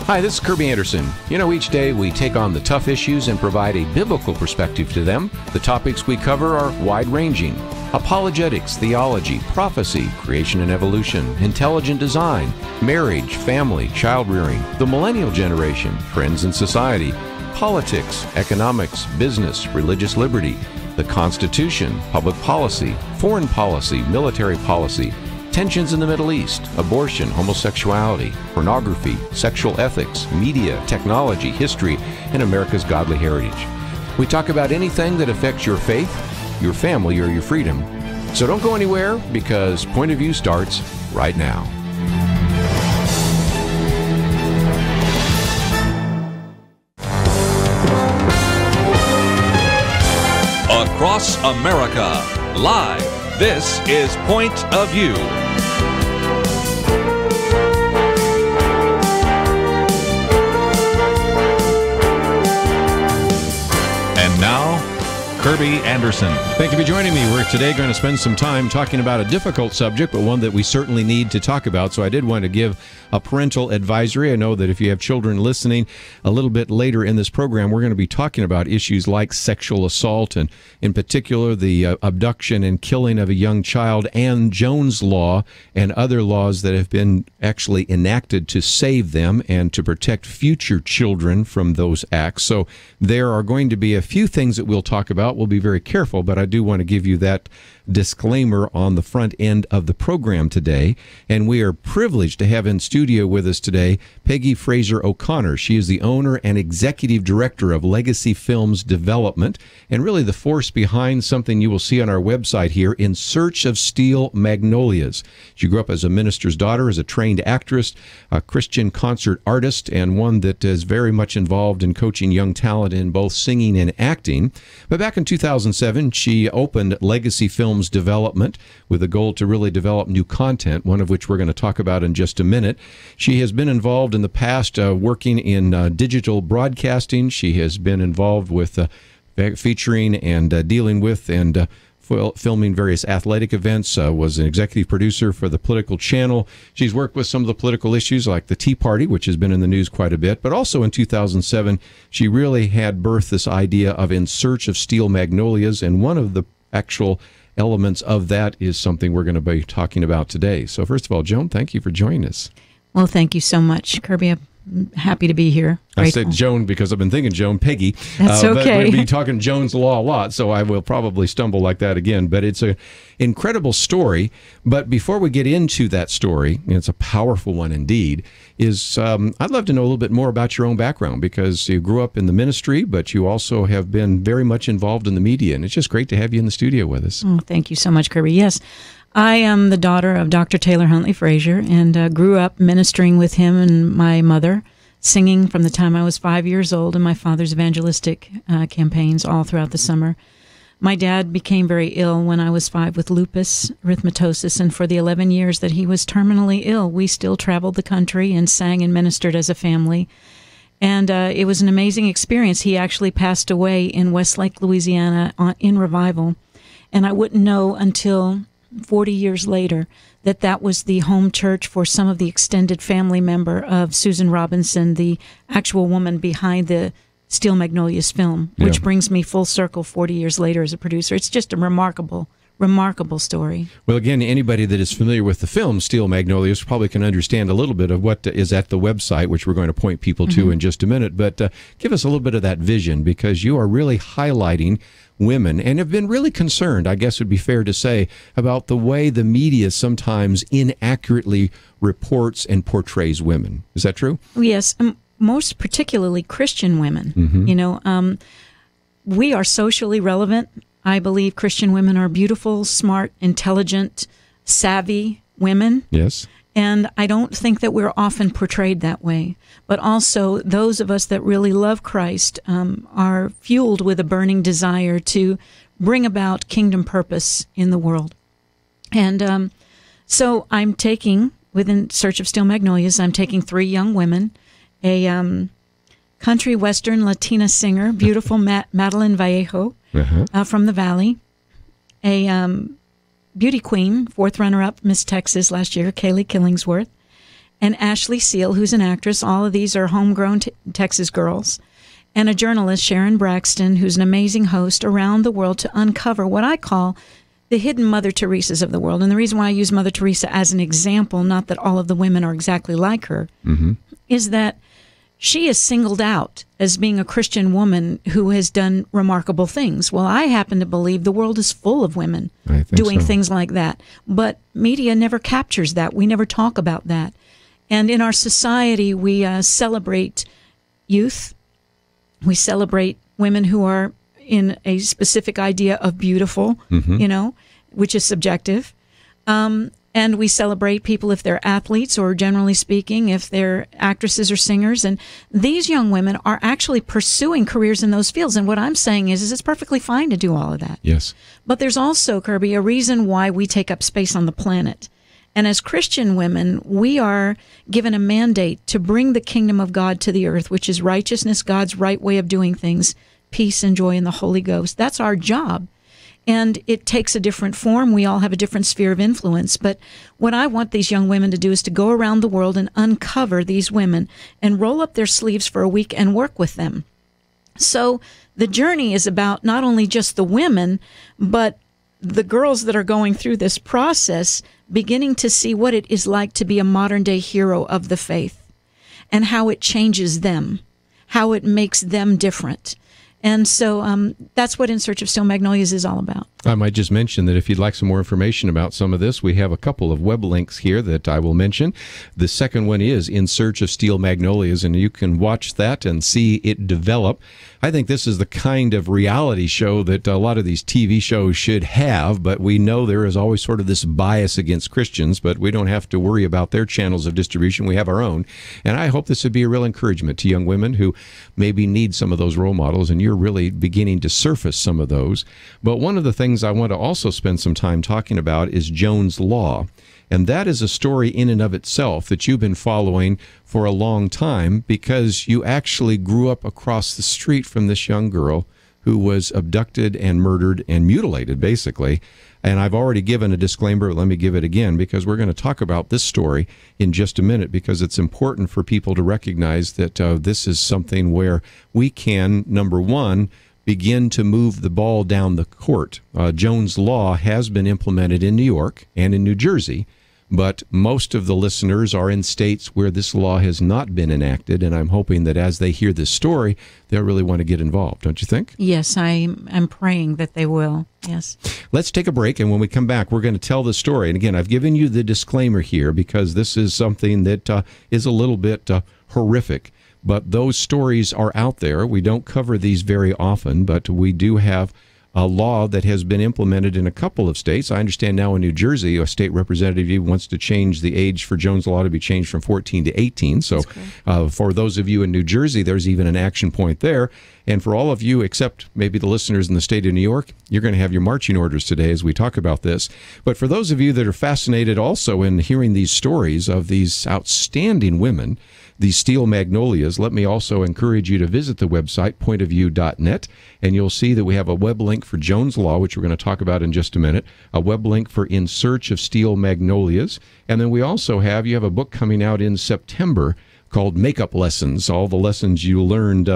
Hi, this is Kerby Anderson. You know, each day we take on the tough issues and provide a biblical perspective to them. The topics we cover are wide-ranging. Apologetics, theology, prophecy, creation and evolution, intelligent design, marriage, family, child-rearing, the millennial generation, trends in society, politics, economics, business, religious liberty, the Constitution, public policy, foreign policy, military policy, tensions in the Middle East, abortion, homosexuality, pornography, sexual ethics, media, technology, history, and America's godly heritage. We talk about anything that affects your faith, your family, or your freedom. So don't go anywhere, because Point of View starts right now. Across America, live, this is Point of View. And now, Kerby Anderson. Thank you for joining me. We're today going to spend some time talking about a difficult subject, but one that we certainly need to talk about. So I did want to give a parental advisory. I know that if you have children listening, a little bit later in this program, we're going to be talking about issues like sexual assault, and in particular, the abduction and killing of a young child, and Joan's Law and other laws that have been actually enacted to save them and to protect future children from those acts. So there are going to be a few things that we'll talk about. We'll be very careful, but I do want to give you that disclaimer on the front end of the program today. And we are privileged to have in studio with us today Peggy Frazier O'Connor. She is the owner and executive director of Legacy Films Development, and really the force behind something you will see on our website here, In Search of Steel Magnolias. She grew up as a minister's daughter, as a trained actress, a Christian concert artist, and one that is very much involved in coaching young talent in both singing and acting. But back in 2007, she opened Legacy Films Development with a goal to really develop new content, one of which we're going to talk about in just a minute. She has been involved in the past working in digital broadcasting. She has been involved with featuring and dealing with and filming various athletic events, was an executive producer for the Political Channel. She's worked with some of the political issues like the Tea Party, which has been in the news quite a bit, but also in 2007, she really had birthed this idea of In Search of Steel Magnolias, and one of the actual elements of that is something we're going to be talking about today. So first of all, Joan, thank you for joining us. Well, thank you so much, Kerby. I'm happy to be here. Grateful. I said Joan because I've been thinking Joan, Peggy. That's okay. But we'll be talking Joan's Law a lot, so I will probably stumble like that again. But it's an incredible story. But before we get into that story, and it's a powerful one indeed, I'd love to know a little bit more about your own background, because you grew up in the ministry, but you also have been very much involved in the media, and it's just great to have you in the studio with us. Oh, thank you so much, Kerby. Yes, I am the daughter of Dr. Taylor Huntley Frazier, and grew up ministering with him and my mother, singing from the time I was 5 years old in my father's evangelistic campaigns all throughout the summer. My dad became very ill when I was 5 with lupus erythematosus, and for the 11 years that he was terminally ill, we still traveled the country and sang and ministered as a family. And it was an amazing experience. He actually passed away in Westlake, Louisiana in revival, and I wouldn't know until 40 years later that was the home church for some of the extended family member of Susan Robinson, the actual woman behind the Steel Magnolias film, which brings me full circle 40 years later as a producer. It's just a remarkable story. Well, again, anybody that is familiar with the film Steel Magnolias probably can understand a little bit of what is at the website, which we're going to point people to in just a minute. But give us a little bit of that vision, because you are really highlighting women and have been really concerned, I guess it would be fair to say, about the way the media sometimes inaccurately reports and portrays women. Is that true? Yes, most particularly Christian women. Mm-hmm. You know, we are socially relevant. I believe Christian women are beautiful, smart, intelligent, savvy women. Yes. And I don't think that we're often portrayed that way. But also, those of us that really love Christ are fueled with a burning desire to bring about kingdom purpose in the world. And so I'm taking, within Search of Steel Magnolias, I'm taking 3 young women, a country western Latina singer, beautiful Madeline Vallejo from the Valley, a beauty queen, 4th runner-up Miss Texas last year, Kaylee Killingsworth, and Ashley Seal, who's an actress. All of these are homegrown Texas girls. And a journalist, Sharon Braxton, who's an amazing host around the world to uncover what I call the hidden Mother Teresas of the world. And the reason why I use Mother Teresa as an example, not that all of the women are exactly like her, is that she is singled out as being a Christian woman who has done remarkable things. Well, I happen to believe the world is full of women doing things like that. But media never captures that. We never talk about that. And in our society, we celebrate youth. We celebrate women who are in a specific idea of beautiful, which is subjective. And we celebrate people if they're athletes, or generally speaking, if they're actresses or singers. And these young women are actually pursuing careers in those fields. And what I'm saying is it's perfectly fine to do all of that. Yes. But there's also, Kerby, a reason why we take up space on the planet. And as Christian women, we are given a mandate to bring the kingdom of God to the earth, which is righteousness, God's right way of doing things, peace and joy in the Holy Ghost. That's our job. And it takes a different form. We all have a different sphere of influence. But what I want these young women to do is to go around the world and uncover these women and roll up their sleeves for a week and work with them. So the journey is about not only just the women, but the girls that are going through this process, beginning to see what it is like to be a modern-day hero of the faith and how it changes them, how it makes them different. And so that's what In Search of Steel Magnolias is all about. I might just mention that if you'd like some more information about some of this, we have a couple of web links here that I will mention. The second one is In Search of Steel Magnolias, and you can watch that and see it develop. I think this is the kind of reality show that a lot of these TV shows should have, but we know there is always sort of this bias against Christians, but we don't have to worry about their channels of distribution. We have our own. And I hope this would be a real encouragement to young women who maybe need some of those role models, and you're really beginning to surface some of those. But one of the things I want to also spend some time talking about is Joan's Law. And that is a story in and of itself that you've been following for a long time, because you actually grew up across the street from this young girl who was abducted and murdered and mutilated, basically. And I've already given a disclaimer, but let me give it again, because we're going to talk about this story in just a minute, because it's important for people to recognize that this is something where we can, number one, begin to move the ball down the court. Joan's Law has been implemented in New York and in New Jersey, but most of the listeners are in states where this law has not been enacted, and I'm hoping that as they hear this story, they'll really want to get involved, don't you think? Yes, I'm praying that they will, yes. Let's take a break, and when we come back, we're going to tell the story. And again, I've given you the disclaimer here because this is something that is a little bit horrific. But those stories are out there. We don't cover these very often, but we do have a law that has been implemented in a couple of states. I understand now in New Jersey, a state representative wants to change the age for Joan's Law to be changed from 14 to 18. So for those of you in New Jersey, there's even an action point there. And for all of you, except maybe the listeners in the state of New York, you're going to have your marching orders today as we talk about this. But for those of you that are fascinated also in hearing these stories of these outstanding women, these Steel Magnolias, let me also encourage you to visit the website, pointofview.net, and you'll see that we have a web link for Joan's Law, which we're going to talk about in just a minute, a web link for In Search of Steel Magnolias, and then we also have, you have a book coming out in September called Makeup Lessons, all the lessons you learned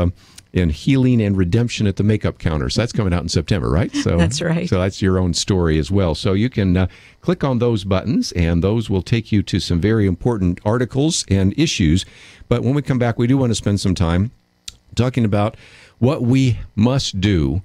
in healing and redemption at the makeup counter. So that's coming out in September, right? So that's right. So that's your own story as well. So you can click on those buttons, and those will take you to some very important articles and issues. But when we come back, we do want to spend some time talking about what we must do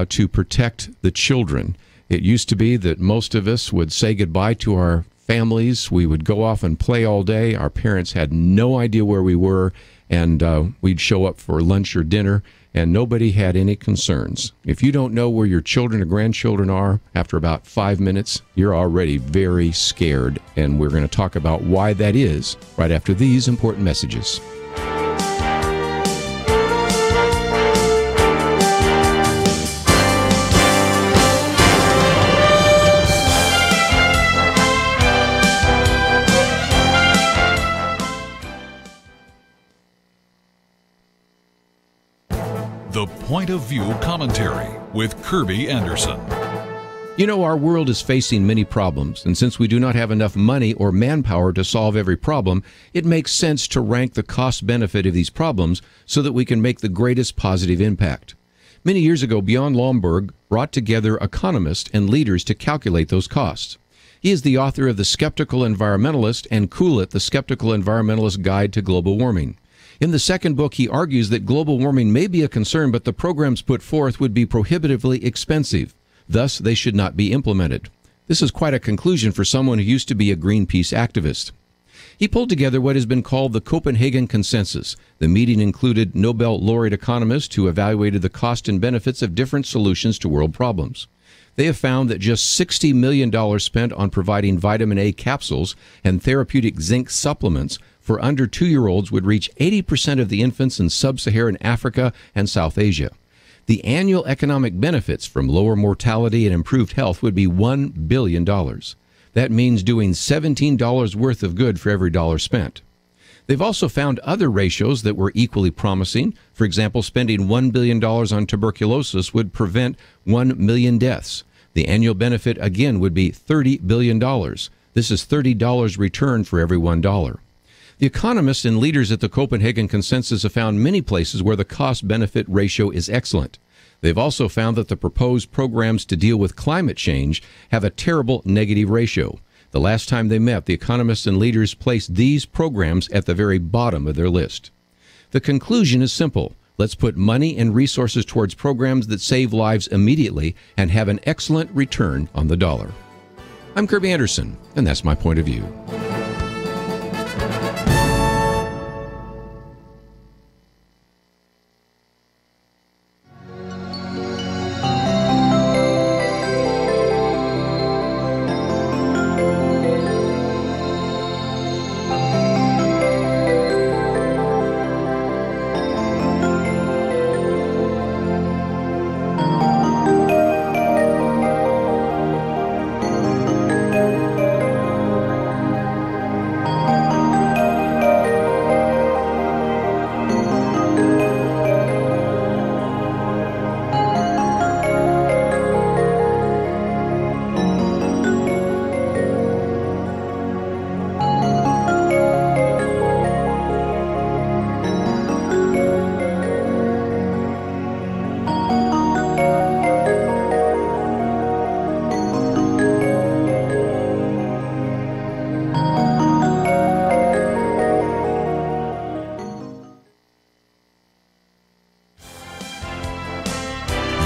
to protect the children. It used to be that most of us would say goodbye to our families. We would go off and play all day. Our parents had no idea where we were, and we'd show up for lunch or dinner, and nobody had any concerns. If you don't know where your children or grandchildren are, after about 5 minutes, you're already very scared, and we're going to talk about why that is right after these important messages. The Point of View Commentary with Kerby Anderson. You know, our world is facing many problems, and since we do not have enough money or manpower to solve every problem, it makes sense to rank the cost-benefit of these problems so that we can make the greatest positive impact. Many years ago, Bjorn Lomborg brought together economists and leaders to calculate those costs. He is the author of The Skeptical Environmentalist and Cool It, The Skeptical Environmentalist Guide to Global Warming. In the second book, he argues that global warming may be a concern, but the programs put forth would be prohibitively expensive. Thus, they should not be implemented. This is quite a conclusion for someone who used to be a Greenpeace activist. He pulled together what has been called the Copenhagen Consensus. The meeting included Nobel laureate economists who evaluated the cost and benefits of different solutions to world problems. They have found that just $60 million spent on providing vitamin A capsules and therapeutic zinc supplements for under 2-year-olds would reach 80% of the infants in sub-Saharan Africa and South Asia. The annual economic benefits from lower mortality and improved health would be $1 billion. That means doing $17 worth of good for every dollar spent. They've also found other ratios that were equally promising. For example, spending $1 billion on tuberculosis would prevent 1 million deaths. The annual benefit, again, would be $30 billion. This is $30 return for every $1. The economists and leaders at the Copenhagen Consensus have found many places where the cost-benefit ratio is excellent. They've also found that the proposed programs to deal with climate change have a terrible negative ratio. The last time they met, the economists and leaders placed these programs at the very bottom of their list. The conclusion is simple. Let's put money and resources towards programs that save lives immediately and have an excellent return on the dollar. I'm Kerby Anderson, and that's my point of view.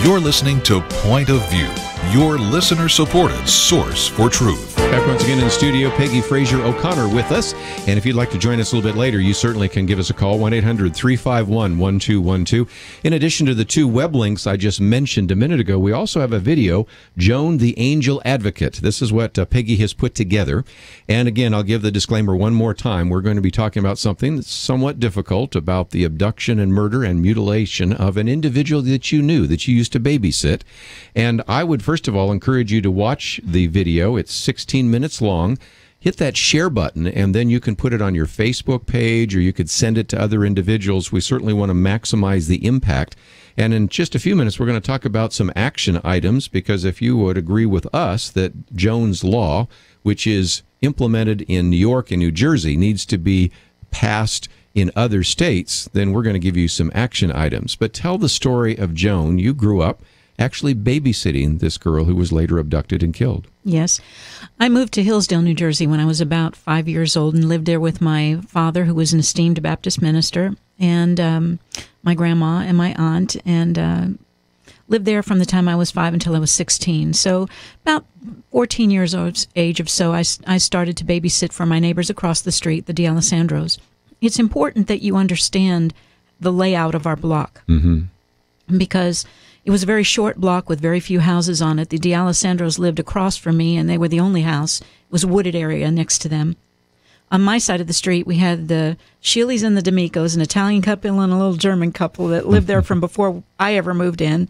You're listening to Point of View, your listener-supported source for truth. Back once again in the studio, Peggy Frazier O'Connor with us. And if you'd like to join us a little bit later, you certainly can give us a call, 1-800-351-1212. In addition to the 2 web links I just mentioned a minute ago, we also have a video, Joan the Angel Advocate. This is what Peggy has put together. And again, I'll give the disclaimer one more time. We're going to be talking about something that's somewhat difficult, about the abduction and murder and mutilation of an individual that you knew, that you used to babysit. And I would first of all encourage you to watch the video. It's 16 minutes long. Hit that share button, and then you can put it on your Facebook page, or you could send it to other individuals. We certainly want to maximize the impact. And in just a few minutes, we're going to talk about some action items, because if you would agree with us that Jones Law, which is implemented in New York and New Jersey, needs to be passed in other states, then we're going to give you some action items. But tell the story of Joan. You grew up actually babysitting this girl who was later abducted and killed. Yes. I moved to Hillsdale, New Jersey when I was about 5 years old and lived there with my father, who was an esteemed Baptist minister, and my grandma and my aunt, and lived there from the time I was 5 until I was 16. So about 14 years of age or so, I started to babysit for my neighbors across the street, the D'Alessandros. It's important that you understand the layout of our block, because it was a very short block with very few houses on it. The D'Alessandros lived across from me, and they were the only house. It was a wooded area next to them. On my side of the street, we had the Sheelys and the D'Amicos, an Italian couple and a little German couple that lived there from before I ever moved in.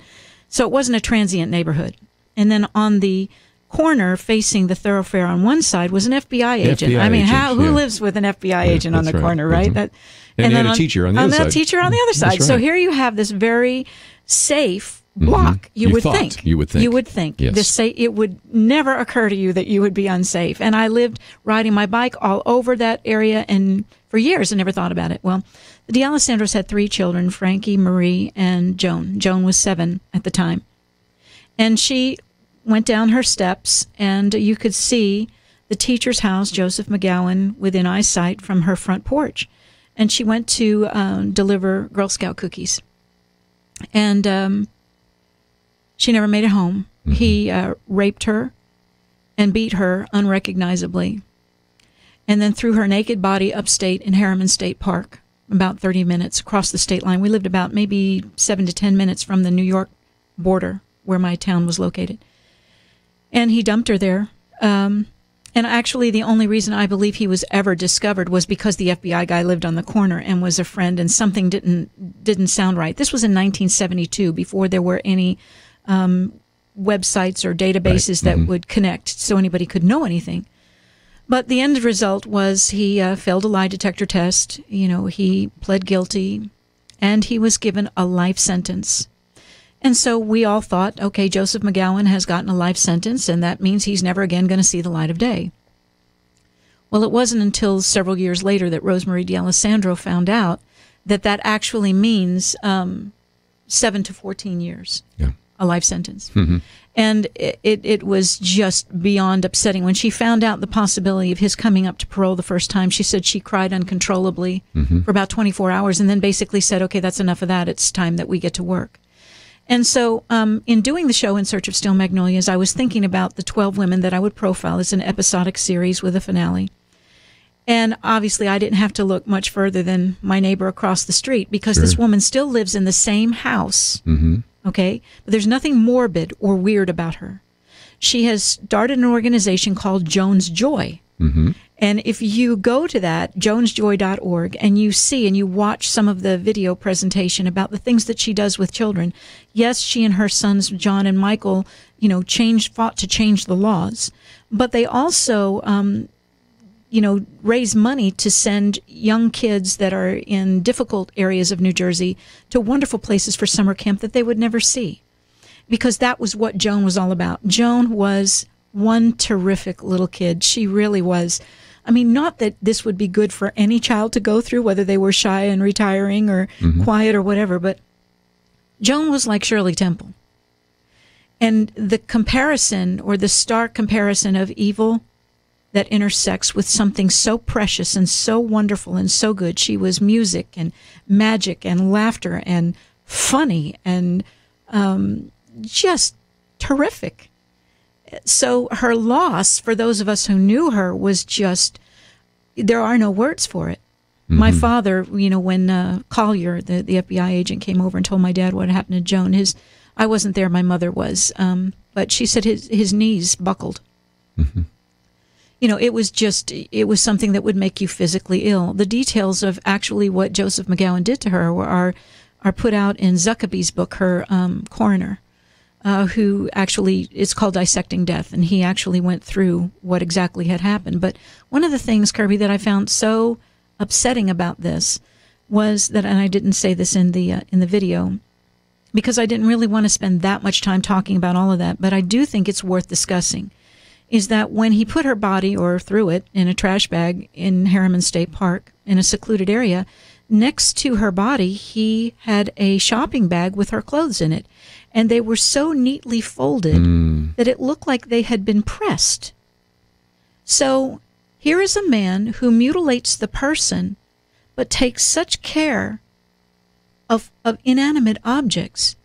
So it wasn't a transient neighborhood. And then on the corner facing the thoroughfare on one side was an FBI agent. I mean, who lives with an FBI agent on the corner, right? And then a teacher on the other side. teacher on the other side. Right. So here you have this very safe block. You would think. Yes. It would never occur to you that you would be unsafe. And I lived riding my bike all over that area and for years and never thought about it. Well, the D'Alessandros had 3 children, Frankie, Marie, and Joan. Joan was 7 at the time. And she went down her steps, and you could see the teacher's house, Joseph McGowan, within eyesight from her front porch. And she went to deliver Girl Scout cookies. And she never made it home. Mm-hmm. He raped her and beat her unrecognizably, and then threw her naked body upstate in Harriman State Park, about 30 minutes across the state line. We lived about maybe 7 to 10 minutes from the New York border where my town was located. And he dumped her there. And actually, the only reason I believe he was ever discovered was because the FBI guy lived on the corner and was a friend, and something didn't sound right. This was in 1972, before there were any websites or databases that would connect so anybody could know anything. But the end result was he failed a lie detector test. He pled guilty, and he was given a life sentence. And so we all thought, okay, Joseph McGowan has gotten a life sentence, and that means he's never again going to see the light of day. Well, it wasn't until several years later that Rosemarie D'Alessandro found out that actually means 7 to 14 years, a life sentence. Mm-hmm. And it was just beyond upsetting. When she found out the possibility of his coming up to parole the first time, she said she cried uncontrollably for about 24 hours and then basically said, okay, that's enough of that. It's time that we get to work. And so in doing the show In Search of Steel Magnolias, I was thinking about the 12 women that I would profile. It's an episodic series with a finale. And obviously I didn't have to look much further than my neighbor across the street, because this woman still lives in the same house. Mm-hmm. Okay? But there's nothing morbid or weird about her. She has started an organization called Joan's Joy. Mm-hmm. And if you go to that, joansjoy.org, and you see and you watch some of the video presentation about the things that she does with children, yes, she and her sons, John and Michael, fought to change the laws, but they also, raise money to send young kids that are in difficult areas of New Jersey to wonderful places for summer camp that they would never see, because that was what Joan was all about. Joan was one terrific little kid. She really was. I mean, not that this would be good for any child to go through, whether they were shy and retiring or quiet or whatever, but Joan was like Shirley Temple. And the comparison, or the stark comparison of evil that intersects with something so precious and so wonderful and so good. She was music and magic and laughter and funny and just terrific. So her loss, for those of us who knew her, was just, there are no words for it. Mm-hmm. My father, when Collier, the FBI agent, came over and told my dad what happened to Joan, I wasn't there, my mother was, but she said his knees buckled. Mm-hmm. It was something that would make you physically ill. The details of actually what Joseph McGowan did to her are put out in Zuckerby's book, her coroner. Who actually, it's called Dissecting Death, and he actually went through what exactly had happened. But one of the things, Kerby, that I found so upsetting about this was that, and I didn't say this in the video, because I didn't really want to spend that much time talking about all of that, but I do think it's worth discussing, is that when he put her body, or threw it, in a trash bag in Harriman State Park, in a secluded area, next to her body, he had a shopping bag with her clothes in it. And they were so neatly folded that it looked like they had been pressed. So here is a man who mutilates the person, but takes such care of inanimate objects.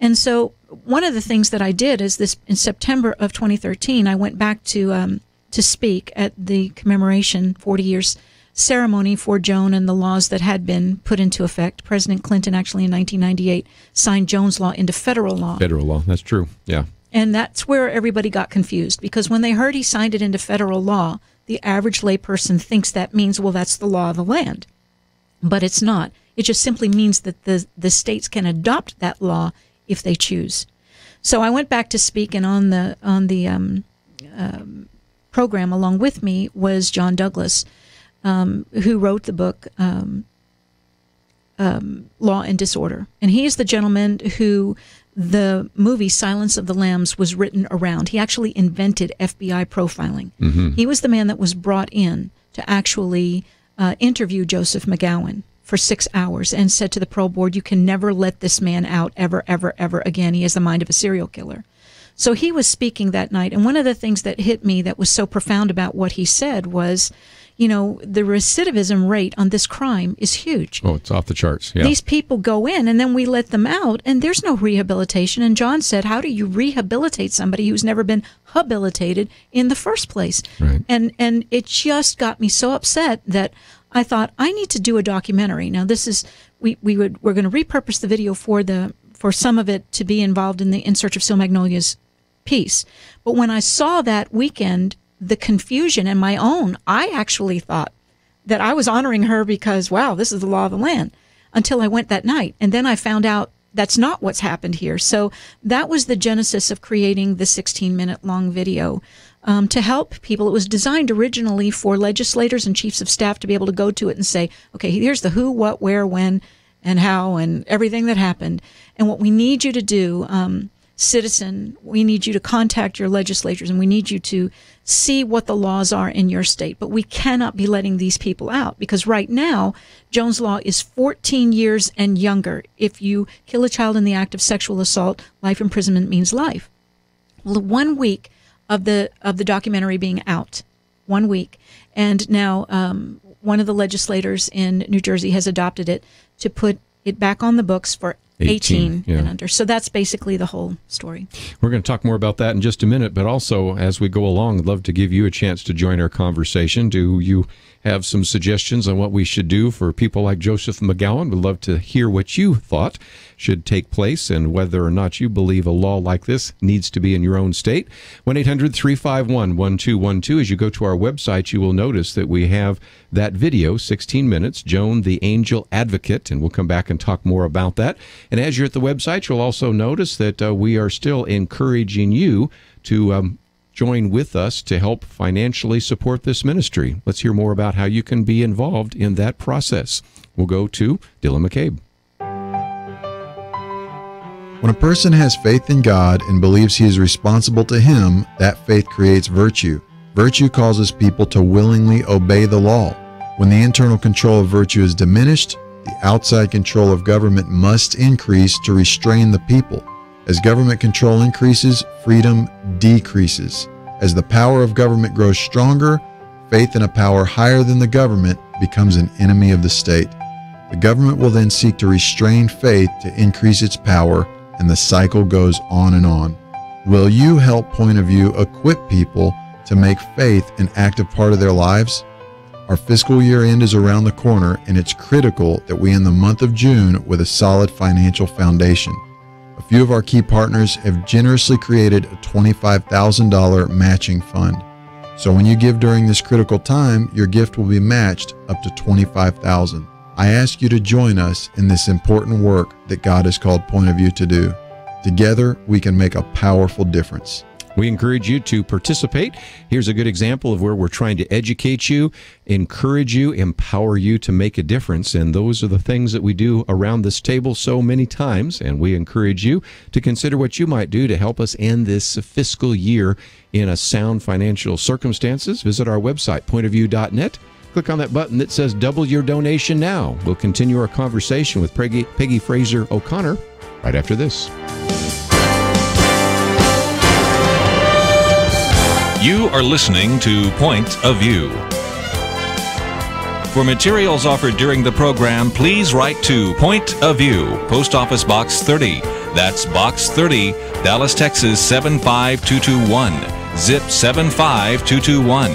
And so one of the things that I did is this: in September of 2013, I went back to speak at the commemoration 40 years ceremony for Joan and the laws that had been put into effect. President Clinton actually in 1998 signed Joan's law into federal law. Federal law, that's true, yeah. And that's where everybody got confused, because when they heard he signed it into federal law, the average layperson thinks that means, well, that's the law of the land. But it's not. It just simply means that the states can adopt that law if they choose. So I went back to speak, and on the program along with me was John Douglas, who wrote the book Law and Disorder. And he is the gentleman who the movie Silence of the Lambs was written around. He actually invented FBI profiling. He was the man that was brought in to actually interview Joseph McGowan for 6 hours and said to the parole board, you can never let this man out ever, ever, ever again. He has the mind of a serial killer. So he was speaking that night, and one of the things that hit me that was so profound about what he said was, you know, the recidivism rate on this crime is huge. Oh, it's off the charts. Yeah. These people go in, and then we let them out, and there's no rehabilitation. And John said, how do you rehabilitate somebody who's never been habilitated in the first place? Right. And it just got me so upset that I thought, I need to do a documentary. Now, this is we're going to repurpose the video for some of it to be involved in the In Search of Steel Magnolias piece. But when I saw that weekend the confusion and my own, I actually thought that I was honoring her because, wow, this is the law of the land, until I went that night. And then I found out that's not what's happened here. So that was the genesis of creating the 16-minute long video to help people. It was designed originally for legislators and chiefs of staff to be able to go to it and say, okay, here's the who, what, where, when, and how, and everything that happened. And what we need you to do, citizen, we need you to contact your legislators, and we need you to see what the laws are in your state. But we cannot be letting these people out, because right now, Joan's Law is 14 years and younger. If you kill a child in the act of sexual assault, life imprisonment means life. Well, 1 week of the documentary being out, 1 week, and now one of the legislators in New Jersey has adopted it to put it back on the books for 18 and under. So that's basically the whole story. We're going to talk more about that in just a minute, but also as we go along, I'd love to give you a chance to join our conversation. Do you have some suggestions on what we should do for people like Joseph McGowan? We'd love to hear what you thought should take place and whether or not you believe a law like this needs to be in your own state. 1-800-351-1212. As you go to our website, you will notice that we have that video, 16 minutes, Joan the Angel Advocate, and we'll come back and talk more about that. And as you're at the website, you'll also notice that we are still encouraging you to join with us to help financially support this ministry. Let's hear more about how you can be involved in that process. We'll go to Dylan McCabe. When a person has faith in God and believes he is responsible to Him, that faith creates virtue. Virtue causes people to willingly obey the law. When the internal control of virtue is diminished, the outside control of government must increase to restrain the people. As government control increases, freedom decreases. As the power of government grows stronger, faith in a power higher than the government becomes an enemy of the state. The government will then seek to restrain faith to increase its power, and the cycle goes on and on. Will you help Point of View equip people to make faith an active part of their lives? Our fiscal year end is around the corner, and it's critical that we end the month of June with a solid financial foundation. A few of our key partners have generously created a $25,000 matching fund. So when you give during this critical time, your gift will be matched up to $25,000. I ask you to join us in this important work that God has called Point of View to do. Together, we can make a powerful difference. We encourage you to participate. Here's a good example of where we're trying to educate you, encourage you, empower you to make a difference. And those are the things that we do around this table so many times. And we encourage you to consider what you might do to help us end this fiscal year in a sound financial circumstances. Visit our website, pointofview.net. Click on that button that says double your donation now. We'll continue our conversation with Peggy Frazier O'Connor right after this. You are listening to Point of View. For materials offered during the program, please write to Point of View, Post Office Box 30. That's Box 30, Dallas, Texas 75221, zip 75221.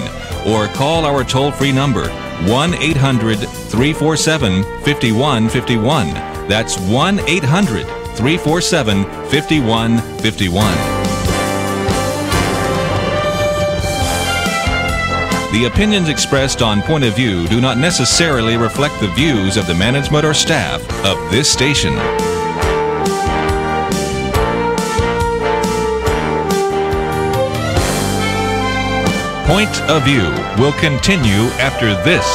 Or call our toll-free number, 1-800-347-5151. That's 1-800-347-5151. The opinions expressed on Point of View do not necessarily reflect the views of the management or staff of this station. Point of View will continue after this.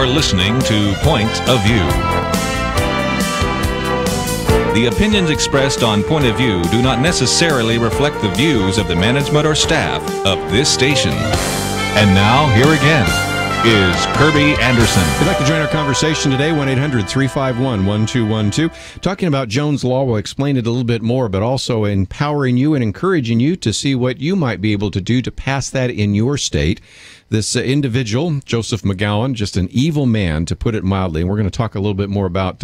You're listening to Point of View. The opinions expressed on Point of View do not necessarily reflect the views of the management or staff of this station. And now, here again is Kerby Anderson. If you'd like to join our conversation today, 1-800-351-1212. Talking about Joan's Law, we'll explain it a little bit more, but also empowering you and encouraging you to see what you might be able to do to pass that in your state. This individual, Joseph McGowan, just an evil man, to put it mildly. And we're going to talk a little bit more about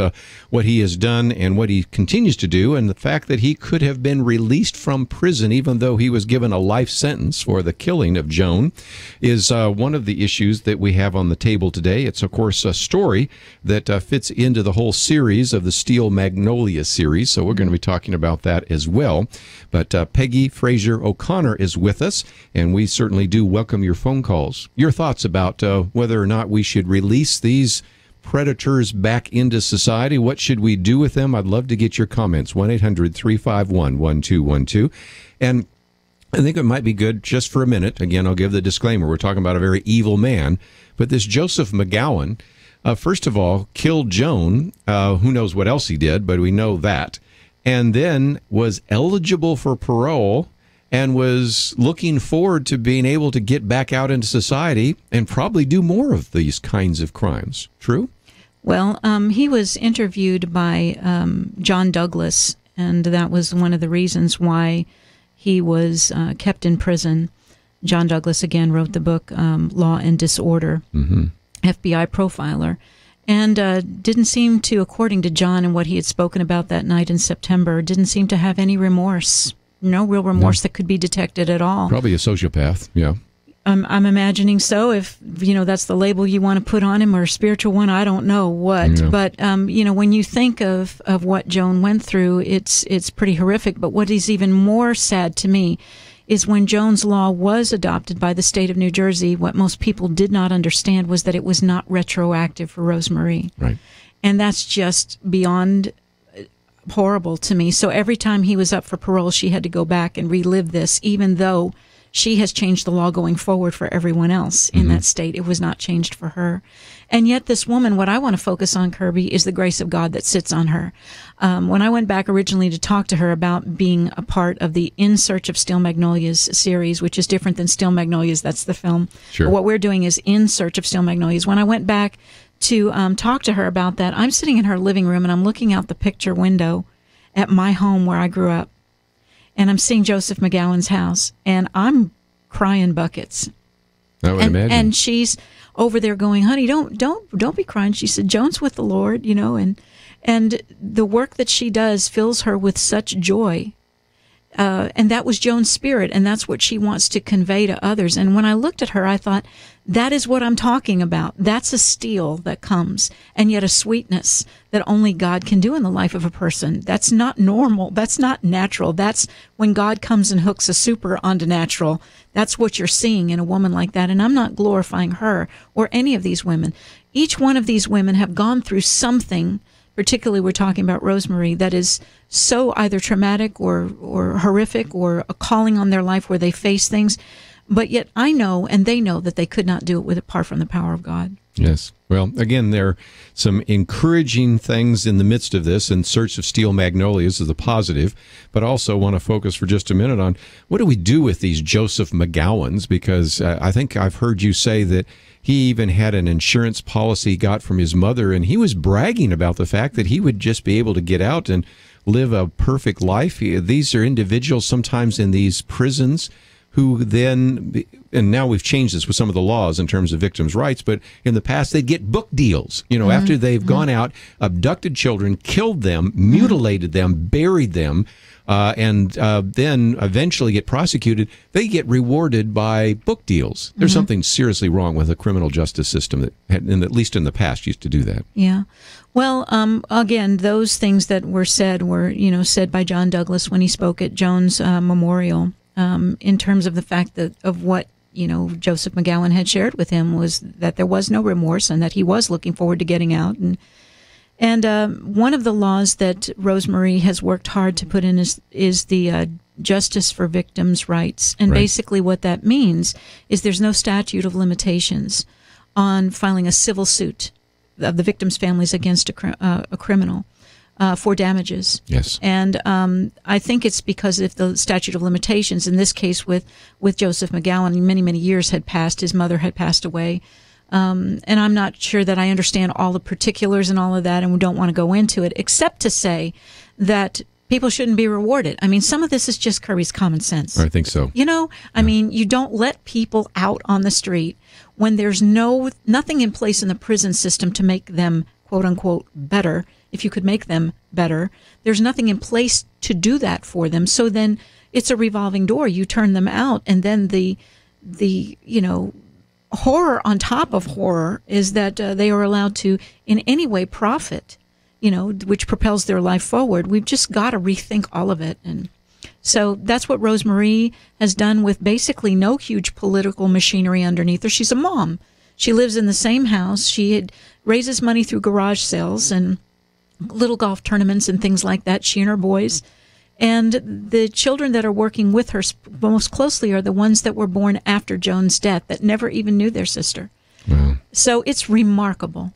what he has done and what he continues to do, and the fact that he could have been released from prison even though he was given a life sentence for the killing of Joan is one of the issues that we have on the table today. It's, of course, a story that fits into the whole series of the Steel Magnolia series, so we're going to be talking about that as well. But Peggy Frazier O'Connor is with us, and we certainly do welcome your phone calls. Your thoughts about whether or not we should release these predators back into society. What should we do with them? I'd love to get your comments. 1-800-351-1212. And I think it might be good just for a minute. Again, I'll give the disclaimer. We're talking about a very evil man. But this Joseph McGowan, first of all, killed Joan. Who knows what else he did, but we know that. And then was eligible for parole and was looking forward to being able to get back out into society and probably do more of these kinds of crimes. True? Well, he was interviewed by John Douglas, and that was one of the reasons why he was kept in prison. John Douglas, again, wrote the book Law and Disorder, FBI profiler, and didn't seem to, according to John and what he had spoken about that night in September, didn't seem to have any remorse. No real remorse that could be detected at all. Probably a sociopath, yeah. I'm imagining so. If, that's the label you want to put on him, or a spiritual one, I don't know what. Yeah. But, when you think of what Joan went through, it's pretty horrific. But what is even more sad to me is when Joan's Law was adopted by the state of New Jersey, what most people did not understand was that it was not retroactive for Rosemarie. Right. And that's just beyond horrible to me. So every time he was up for parole, she had to go back and relive this, even though she has changed the law going forward for everyone else in that state. It was not changed for her. And yet this woman, what I want to focus on, Kerby, is the grace of God that sits on her. When I went back originally to talk to her about being a part of the In Search of Steel Magnolias series, which is different than Steel Magnolias, that's the film. Sure. But what we're doing is In Search of Steel Magnolias. When I went back to talk to her about that, I'm sitting in her living room and I'm looking out the picture window at my home where I grew up, and I'm seeing Joseph McGowan's house, and I'm crying buckets. I would imagine. And she's over there going, "Honey, don't be crying." She said, "Joan's with the Lord, and the work that she does fills her with such joy." And that was Joan's spirit, and that's what she wants to convey to others. And when I looked at her, I thought, that is what I'm talking about. That's a steel that comes, and yet a sweetness that only God can do in the life of a person. That's not normal. That's not natural. That's when God comes and hooks a super onto natural. That's what you're seeing in a woman like that. And I'm not glorifying her or any of these women. Each one of these women have gone through something. Particularly, we're talking about Rosemarie, that is so either traumatic or horrific, or a calling on their life where they face things. But yet I know, and they know, that they could not do it apart from the power of God. Yes. Well, again, there are some encouraging things in the midst of this. In Search of Steel Magnolias is a positive, but also want to focus for just a minute on what do we do with these Joseph McGowans, because I think I've heard you say that he even had an insurance policy he got from his mother, and he was bragging about the fact that he would just be able to get out and live a perfect life. These are individuals sometimes in these prisons who then, and now we've changed this with some of the laws in terms of victims' rights, but in the past they'd get book deals, after they've gone out, abducted children, killed them, mutilated them, buried them, and then eventually get prosecuted, they get rewarded by book deals. There's something seriously wrong with the criminal justice system that, at least in the past, used to do that. Yeah. Well, again, those things that were said were, said by John Douglas when he spoke at Joan's memorial. In terms of the fact of what Joseph McGowan had shared with him, was that there was no remorse and that he was looking forward to getting out. And one of the laws that Rosemarie has worked hard to put in is the Justice for Victims' Rights. And basically what that means is there's no statute of limitations on filing a civil suit of the victims' families against a criminal for damages. Yes. And I think it's because if the statute of limitations, in this case with Joseph McGowan, many, many years had passed, his mother had passed away. And I'm not sure that I understand all the particulars and all of that, and we don't want to go into it, except to say that people shouldn't be rewarded. I mean, some of this is just Kerby's common sense. I think so. You know, I mean, you don't let people out on the street when there's nothing in place in the prison system to make them, quote unquote, better. If you could make them better, there's nothing in place to do that for them. So then it's a revolving door. You turn them out, and then the horror on top of horror is that they are allowed to in any way profit, which propels their life forward. We've just got to rethink all of it. And so that's what Rosemarie has done with basically no huge political machinery underneath her. She's a mom. She lives in the same house. She raises money through garage sales and little golf tournaments and things like that, she and her boys. And the children that are working with her most closely are the ones that were born after Joan's death that never even knew their sister. Wow. So it's remarkable.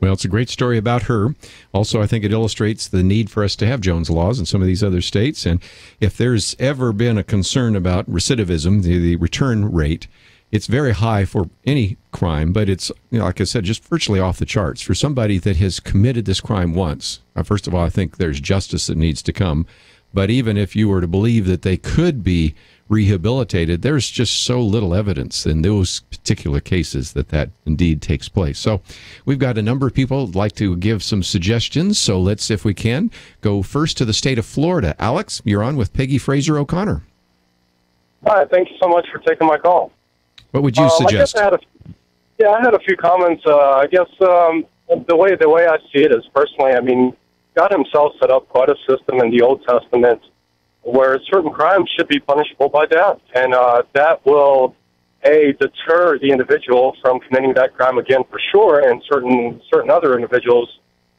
Well, it's a great story about her. Also, I think it illustrates the need for us to have Joan's laws in some of these other states. And if there's ever been a concern about recidivism, the return rate, it's very high for any crime, but it's, like I said, just virtually off the charts. For somebody that has committed this crime once, first of all, I think there's justice that needs to come. But even if you were to believe that they could be rehabilitated, there's just so little evidence in those particular cases that indeed takes place. So we've got a number of people who'd like to give some suggestions. So let's, if we can, go first to the state of Florida. Alex, you're on with Peggy Frazier O'Connor. Hi, thank you so much for taking my call. What would you suggest? I had a few comments. I guess the way I see it is personally, I mean, God himself set up quite a system in the Old Testament where certain crimes should be punishable by death. And that will, deter the individual from committing that crime again for sure, and certain other individuals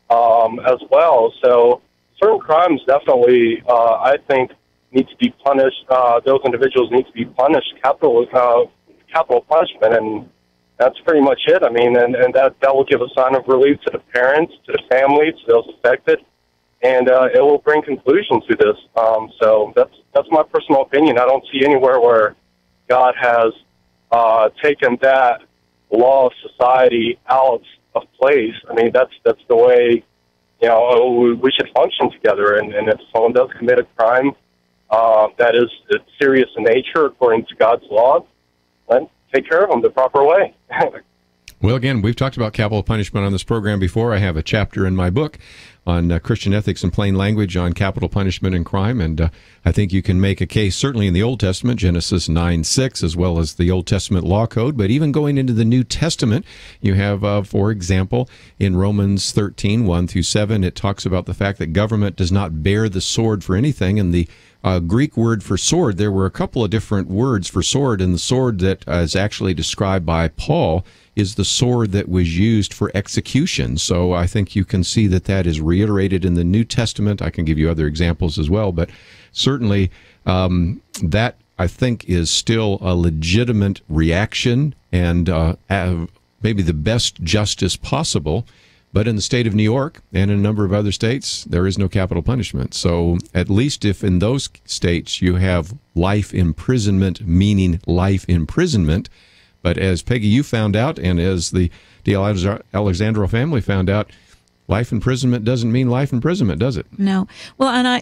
as well. So certain crimes definitely, I think, need to be punished. Those individuals need to be punished, capital punishment, and that's pretty much it. I mean, and that will give a sign of relief to the parents, to the family, to those affected, and it will bring conclusion to this. So that's my personal opinion. I don't see anywhere where God has taken that law of society out of place. I mean, that's the way we should function together. And if someone does commit a crime that is serious in nature according to God's law, then take care of them the proper way. Well, again, we've talked about capital punishment on this program before. I have a chapter in my book on Christian ethics in plain language on capital punishment and crime, and I think you can make a case certainly in the Old Testament, Genesis 9:6, as well as the Old Testament law code, but even going into the New Testament, you have, for example, in Romans 13:1-7, it talks about the fact that government does not bear the sword for anything, and the Greek word for sword, there were a couple of different words for sword, and the sword that is actually described by Paul is the sword that was used for execution. So I think you can see that is reiterated in the New Testament. I can give you other examples as well, but certainly that, I think, is still a legitimate reaction and maybe the best justice possible. But in the state of New York and in a number of other states, there is no capital punishment. So at least if in those states you have life imprisonment, meaning life imprisonment, but as Peggy, you found out, and as the Alexandro family found out, life imprisonment doesn't mean life imprisonment, does it? No. Well, and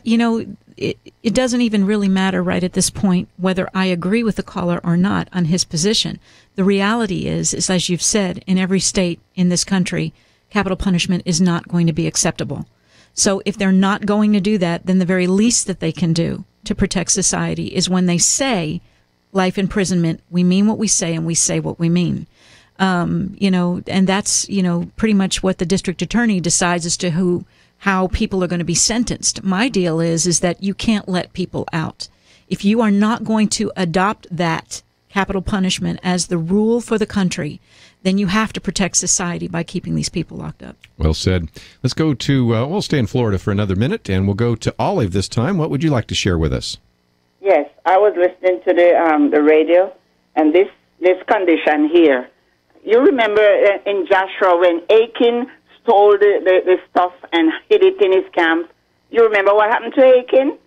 it doesn't even really matter right at this point whether I agree with the caller or not on his position. The reality is as you've said, in every state in this country, capital punishment is not going to be acceptable. So if they're not going to do that, then the very least that they can do to protect society is when they say life imprisonment, we mean what we say and we say what we mean. And that's, pretty much what the district attorney decides as to how people are going to be sentenced. My deal is that you can't let people out. If you are not going to adopt that capital punishment as the rule for the country, then you have to protect society by keeping these people locked up. Well said. Let's go to, we'll stay in Florida for another minute, and we'll go to Olive this time. What would you like to share with us? Yes, I was listening to the radio, and this condition here, You remember in Joshua when Achan stole the stuff and hid it in his camp? You remember what happened to Achan?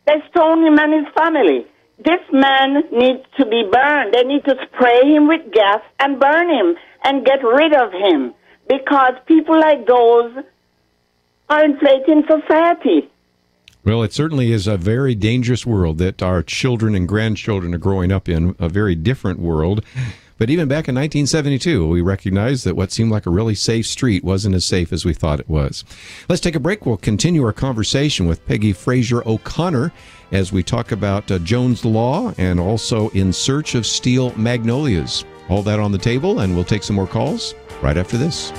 They stoned him and his family. This man needs to be burned. They need to spray him with gas and burn him and get rid of him, because people like those are inflating society. Well, it certainly is a very dangerous world that our children and grandchildren are growing up in, a very different world. But even back in 1972, we recognized that what seemed like a really safe street wasn't as safe as we thought it was. Let's take a break. We'll continue our conversation with Peggy Frazier O'Connor as we talk about Joan's Law and also In Search of Steel Magnolias. All that on the table, and we'll take some more calls right after this.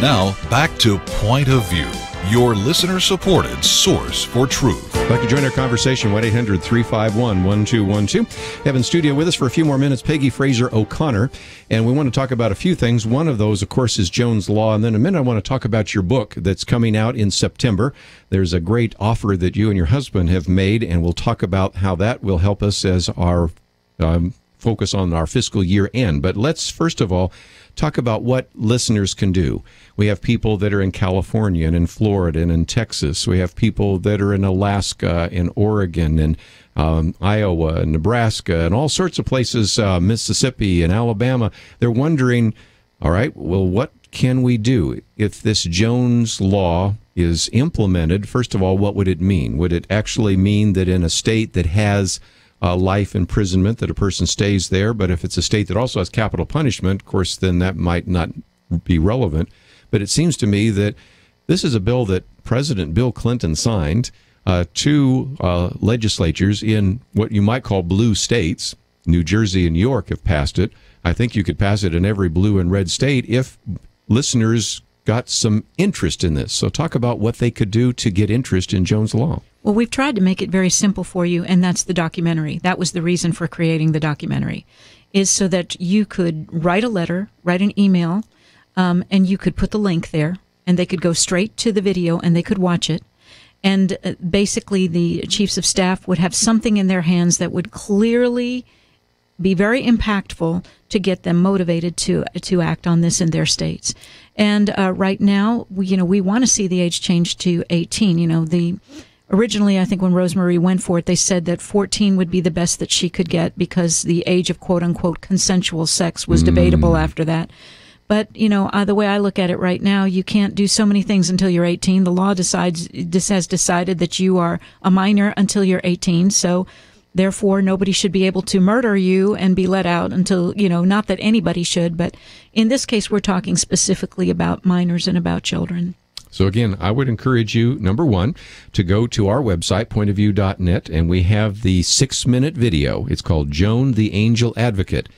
Now, back to Point of View, your listener-supported source for truth. I'd like to join our conversation, 1-800-351-1212. We have in studio with us for a few more minutes Peggy Frazier O'Connor, and we want to talk about a few things. One of those, of course, is Joan's Law, and then in a minute I want to talk about your book that's coming out in September. There's a great offer that you and your husband have made, and we'll talk about how that will help us as our focus on our fiscal year end. But let's, first of all, talk about what listeners can do. We have people that are in California and in Florida and in Texas. We have people that are in Alaska and Oregon and Iowa and Nebraska and all sorts of places, Mississippi and Alabama. They're wondering, all right, well, what can we do? If this Joan's Law is implemented, first of all, what would it mean? Would it actually mean that in a state that has life imprisonment, that a person stays there. But if it's a state that also has capital punishment, of course, then that might not be relevant. But it seems to me that this is a bill that President Bill Clinton signed. Two legislatures in what you might call blue states, New Jersey and New York, have passed it. I think you could pass it in every blue and red state if listeners got some interest in this. So talk about what they could do to get interest in Joan's Law. Well, we've tried to make it very simple for you, and that's the documentary. That was the reason for creating the documentary, is so that you could write a letter, write an email, and you could put the link there, and they could go straight to the video, and they could watch it. And basically, the chiefs of staff would have something in their hands that would clearly be very impactful to get them motivated to act on this in their states. And right now, we want to see the age change to 18. Originally, I think when Rosemary went for it, they said that 14 would be the best that she could get because the age of quote-unquote consensual sex was debatable after that. But, the way I look at it right now, you can't do so many things until you're 18. The law has decided that you are a minor until you're 18. So, therefore, nobody should be able to murder you and be let out until, not that anybody should. But in this case, we're talking specifically about minors and about children. So again, I would encourage you, number one, to go to our website, pointofview.net, and we have the 6-minute video. It's called Joan the Angel Advocate.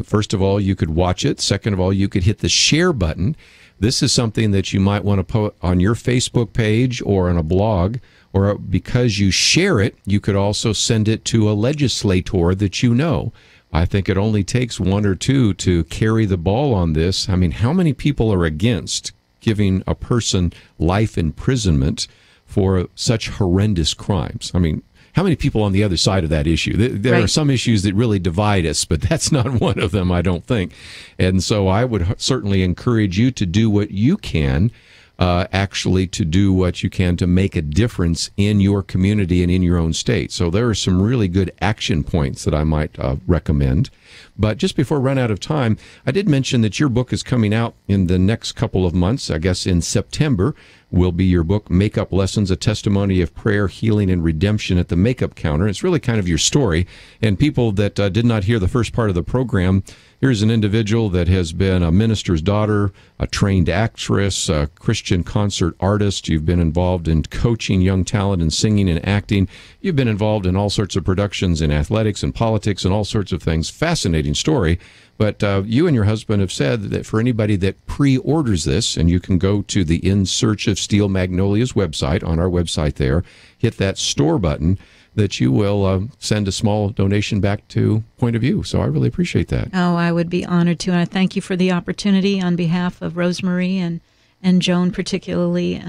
First of all, you could watch it. Second of all, you could hit the share button. This is something that you might want to put on your Facebook page or on a blog, or because you share it, you could also send it to a legislator that you know. I think it only takes one or two to carry the ball on this. I mean, how many people are against giving a person life imprisonment for such horrendous crimes? I mean, how many people on the other side of that issue? There are some issues that really divide us, but that's not one of them, I don't think. And so I would certainly encourage you to do what you can, to do what you can to make a difference in your community and in your own state. So there are some really good action points that I might recommend. But just before I run out of time, I did mention that your book is coming out in the next couple of months. I guess in September will be your book, Makeup Lessons, a testimony of prayer, healing, and redemption at the makeup counter. It's really kind of your story. And people that did not hear the first part of the program, here's an individual that has been a minister's daughter, a trained actress, a Christian concert artist. You've been involved in coaching young talent in singing and acting. You've been involved in all sorts of productions in athletics and politics and all sorts of things. Fascinating story. But you and your husband have said that for anybody that pre-orders this, and you can go to the In Search of Steel Magnolias website, on our website there, hit that store button, that you will send a small donation back to Point of View. So I really appreciate that. Oh, I would be honored to. And I thank you for the opportunity on behalf of Rosemary and Joan particularly,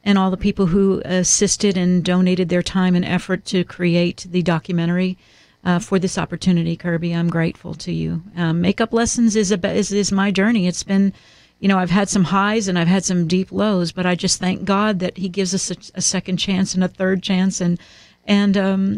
and all the people who assisted and donated their time and effort to create the documentary. For this opportunity, Kerby, I'm grateful to you. Makeup Lessons is my journey. It's been, I've had some highs and I've had some deep lows, but I just thank God that He gives us a second chance and a third chance, and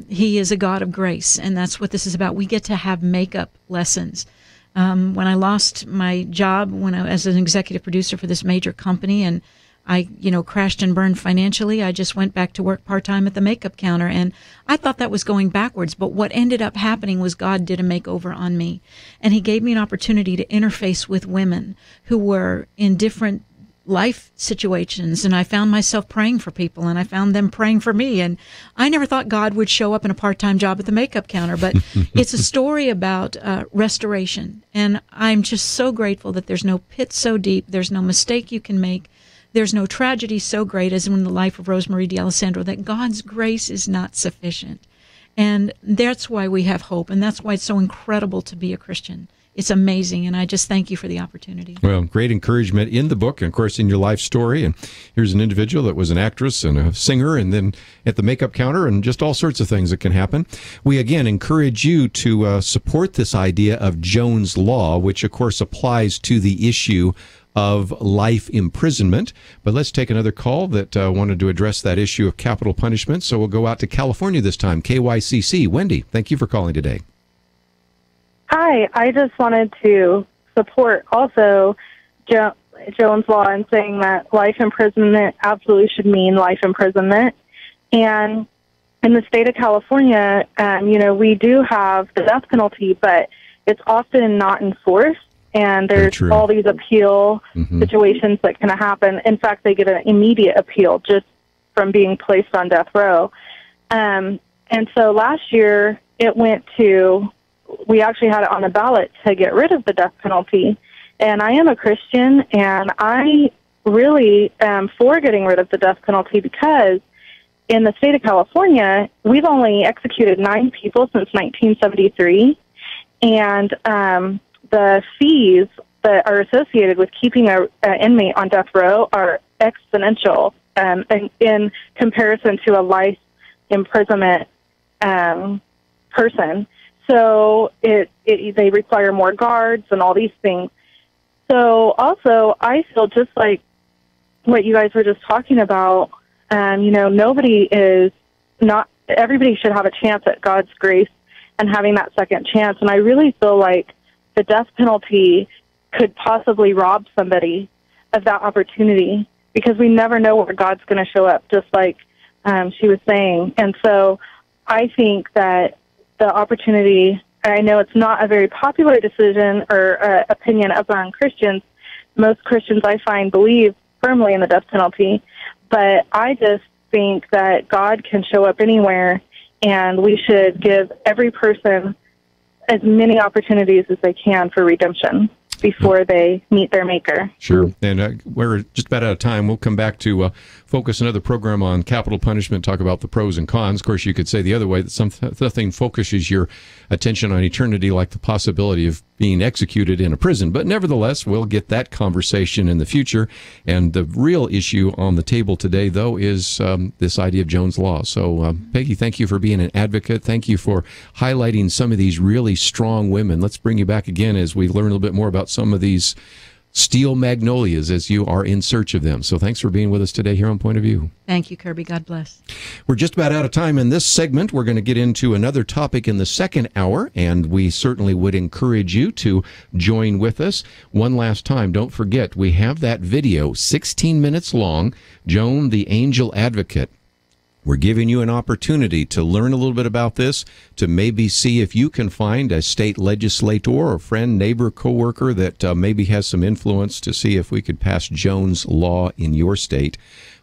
He is a God of grace, and that's what this is about. We get to have makeup lessons. When I lost my job as an executive producer for this major company, and I, crashed and burned financially, I just went back to work part-time at the makeup counter, and I thought that was going backwards, but what ended up happening was God did a makeover on me, and He gave me an opportunity to interface with women who were in different life situations, and I found myself praying for people, and I found them praying for me, and I never thought God would show up in a part-time job at the makeup counter, but it's a story about restoration, and I'm just so grateful that there's no pit so deep, there's no mistake you can make, there's no tragedy so great as in the life of Rosemary D'Alessandro, that God's grace is not sufficient. And that's why we have hope, and that's why it's so incredible to be a Christian. It's amazing, and I just thank you for the opportunity. Well, great encouragement in the book, and of course in your life story. And here's an individual that was an actress and a singer, and then at the makeup counter, and just all sorts of things that can happen. We again encourage you to support this idea of Joan's Law, which of course applies to the issue of life imprisonment. But let's take another call that wanted to address that issue of capital punishment. So we'll go out to California this time. KYCC. Wendy, thank you for calling today. Hi, I just wanted to support also Joan's Law in saying that life imprisonment absolutely should mean life imprisonment. And in the state of California, we do have the death penalty, but it's often not enforced, and there's all these appeal situations that can happen. In fact, they get an immediate appeal just from being placed on death row. And so last year, we actually had it on the ballot to get rid of the death penalty. And I am a Christian, and I really am for getting rid of the death penalty because in the state of California, we've only executed 9 people since 1973, and the fees that are associated with keeping an inmate on death row are exponential in comparison to a life imprisonment person. So they require more guards and all these things. So also, I feel just like what you guys were just talking about. Everybody should have a chance at God's grace and having that second chance. And I really feel like the death penalty could possibly rob somebody of that opportunity because we never know where God's going to show up, just like she was saying. And so I think that the opportunity, I know it's not a very popular decision or opinion among Christians. Most Christians, I find, believe firmly in the death penalty, but I just think that God can show up anywhere, and we should give every person as many opportunities as they can for redemption before they meet their Maker. Sure. And we're just about out of time. We'll come back to focus another program on capital punishment, talk about the pros and cons. Of course, you could say the other way, that something focuses your attention on eternity, like the possibility of being executed in a prison. But nevertheless, we'll get that conversation in the future. And the real issue on the table today, though, is this idea of Joan's Law. So, Peggy, thank you for being an advocate. Thank you for highlighting some of these really strong women. Let's bring you back again as we learn a little bit more about some of these steel magnolias as you are in search of them. So thanks for being with us today here on Point of View. Thank you, Kerby. God bless. We're just about out of time in this segment. We're going to get into another topic in the second hour, and we certainly would encourage you to join with us. One last time, don't forget, we have that video, 16 minutes long, Joan the Angel Advocate. We're giving you an opportunity to learn a little bit about this, to maybe see if you can find a state legislator or friend, neighbor, coworker that maybe has some influence to see if we could pass Joan's Law in your state.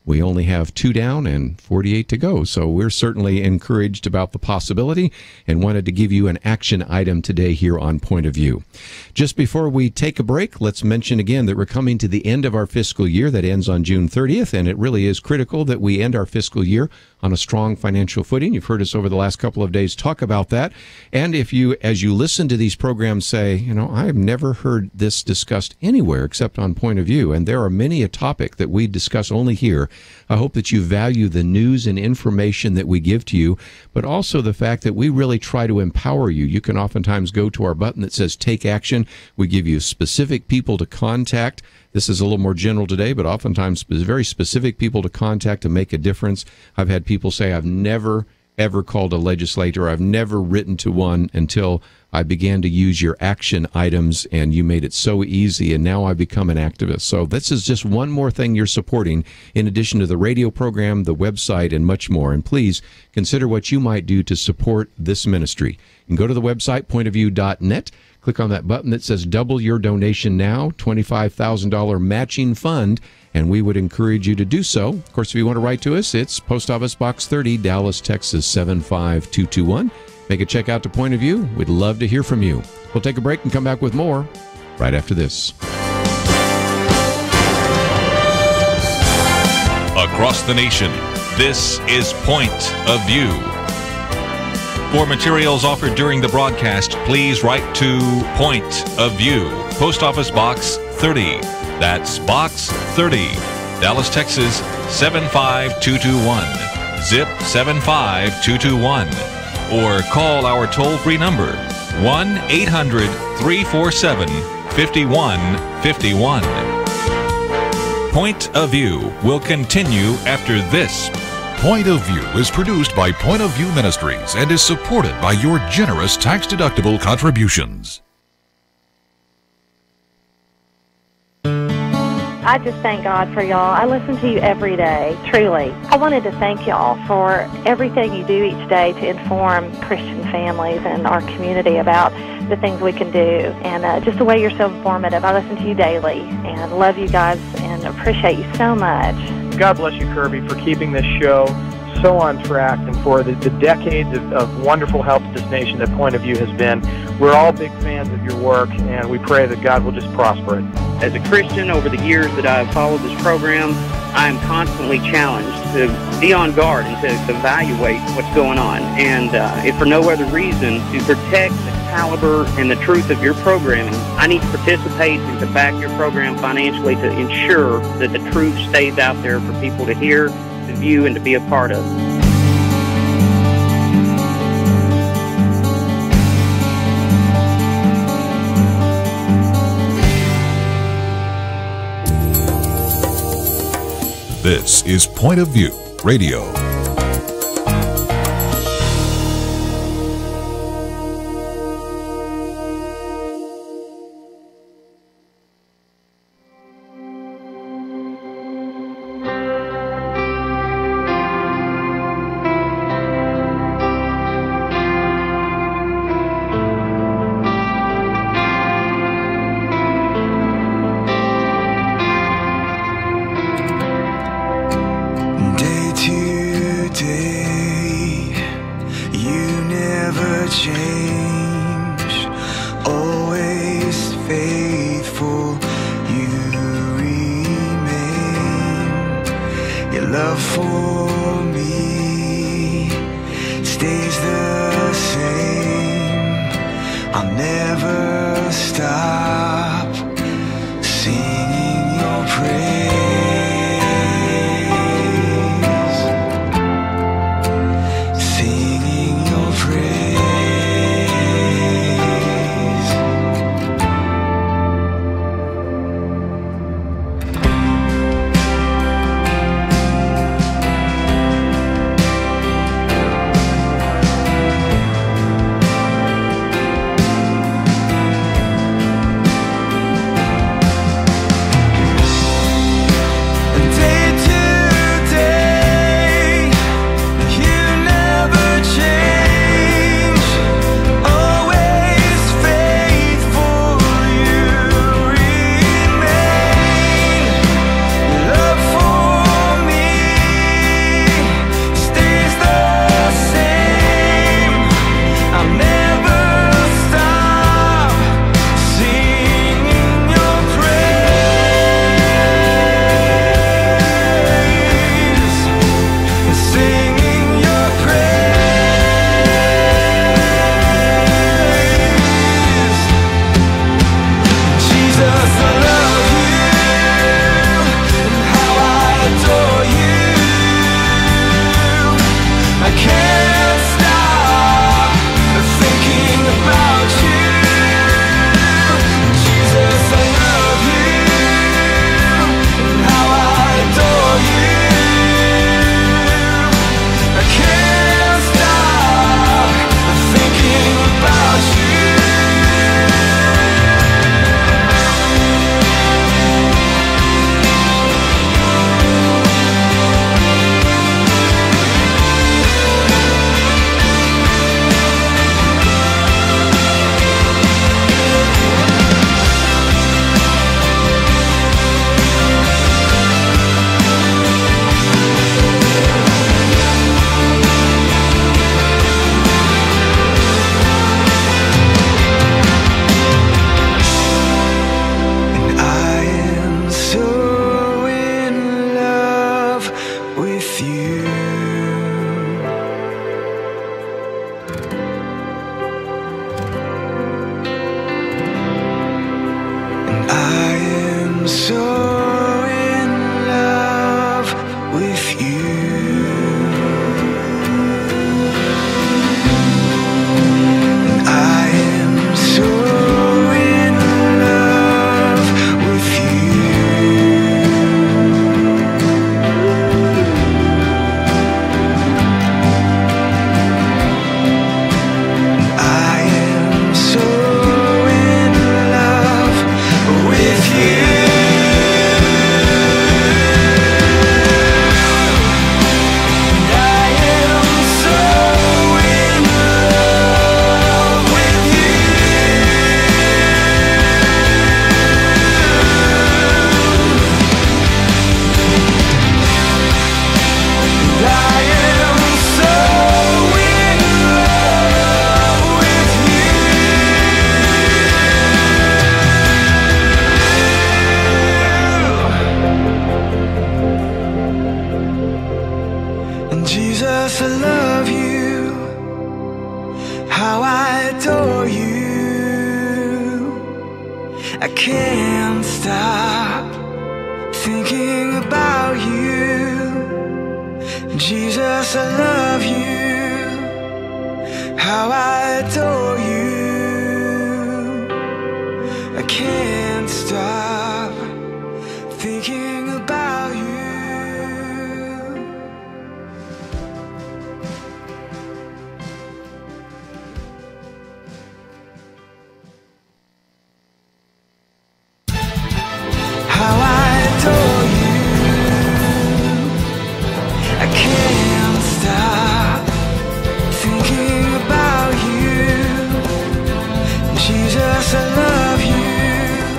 We only have 2 down and 48 to go, so we're certainly encouraged about the possibility and wanted to give you an action item today here on Point of View. Just before we take a break, let's mention again that we're coming to the end of our fiscal year that ends on June 30th, and it really is critical that we end our fiscal year on a strong financial footing. You've heard us over the last couple of days talk about that, and if you, as you listen to these programs, say, I have never heard this discussed anywhere except on Point of View, and there are many a topic that we discuss only here. I hope that you value the news and information that we give to you, but also the fact that we really try to empower you. You can oftentimes go to our button that says Take Action. We give you specific people to contact. This is a little more general today, but oftentimes very specific people to contact to make a difference. I've had people say, I've never, ever called a legislator. I've never written to one until I began to use your action items, and you made it so easy, and now I become an activist. So this is just one more thing you're supporting, in addition to the radio program, the website, and much more. And please consider what you might do to support this ministry. You can go to the website, pointofview.net. Click on that button that says Double Your Donation Now, $25,000 matching fund, and we would encourage you to do so. Of course, if you want to write to us, it's Post Office Box 30, Dallas, Texas, 75221. Make a check out to Point of View. We'd love to hear from you. We'll take a break and come back with more right after this. Across the nation, this is Point of View. For materials offered during the broadcast, please write to Point of View, Post Office Box 30. That's Box 30, Dallas, Texas, 75221. Zip 75221. Or call our toll-free number, 1-800-347-5151. Point of View will continue after this. Point of View is produced by Point of View Ministries and is supported by your generous tax-deductible contributions. I just thank God for y'all. I listen to you every day, truly. I wanted to thank y'all for everything you do each day to inform Christian families and our community about the things we can do, and just the way you're so informative. I listen to you daily and love you guys and appreciate you so much. God bless you, Kerby, for keeping this show so on track and for the decades of wonderful help to this nation that Point of View has been. We're all big fans of your work, and we pray that God will just prosper it. As a Christian, over the years that I've followed this program, I am constantly challenged to be on guard and to evaluate what's going on. And if for no other reason, to protect the caliber and the truth of your programming, I need to participate and to back your program financially to ensure that the truth stays out there for people to hear, to view, and to be a part of. This is Point of View Radio. Jesus, I love you, how I adore you. I can't stop thinking about you. Jesus, I love you, how I adore you. I can't stop thinking about you. How I adore you. I can't stop thinking about you. Jesus, I love you.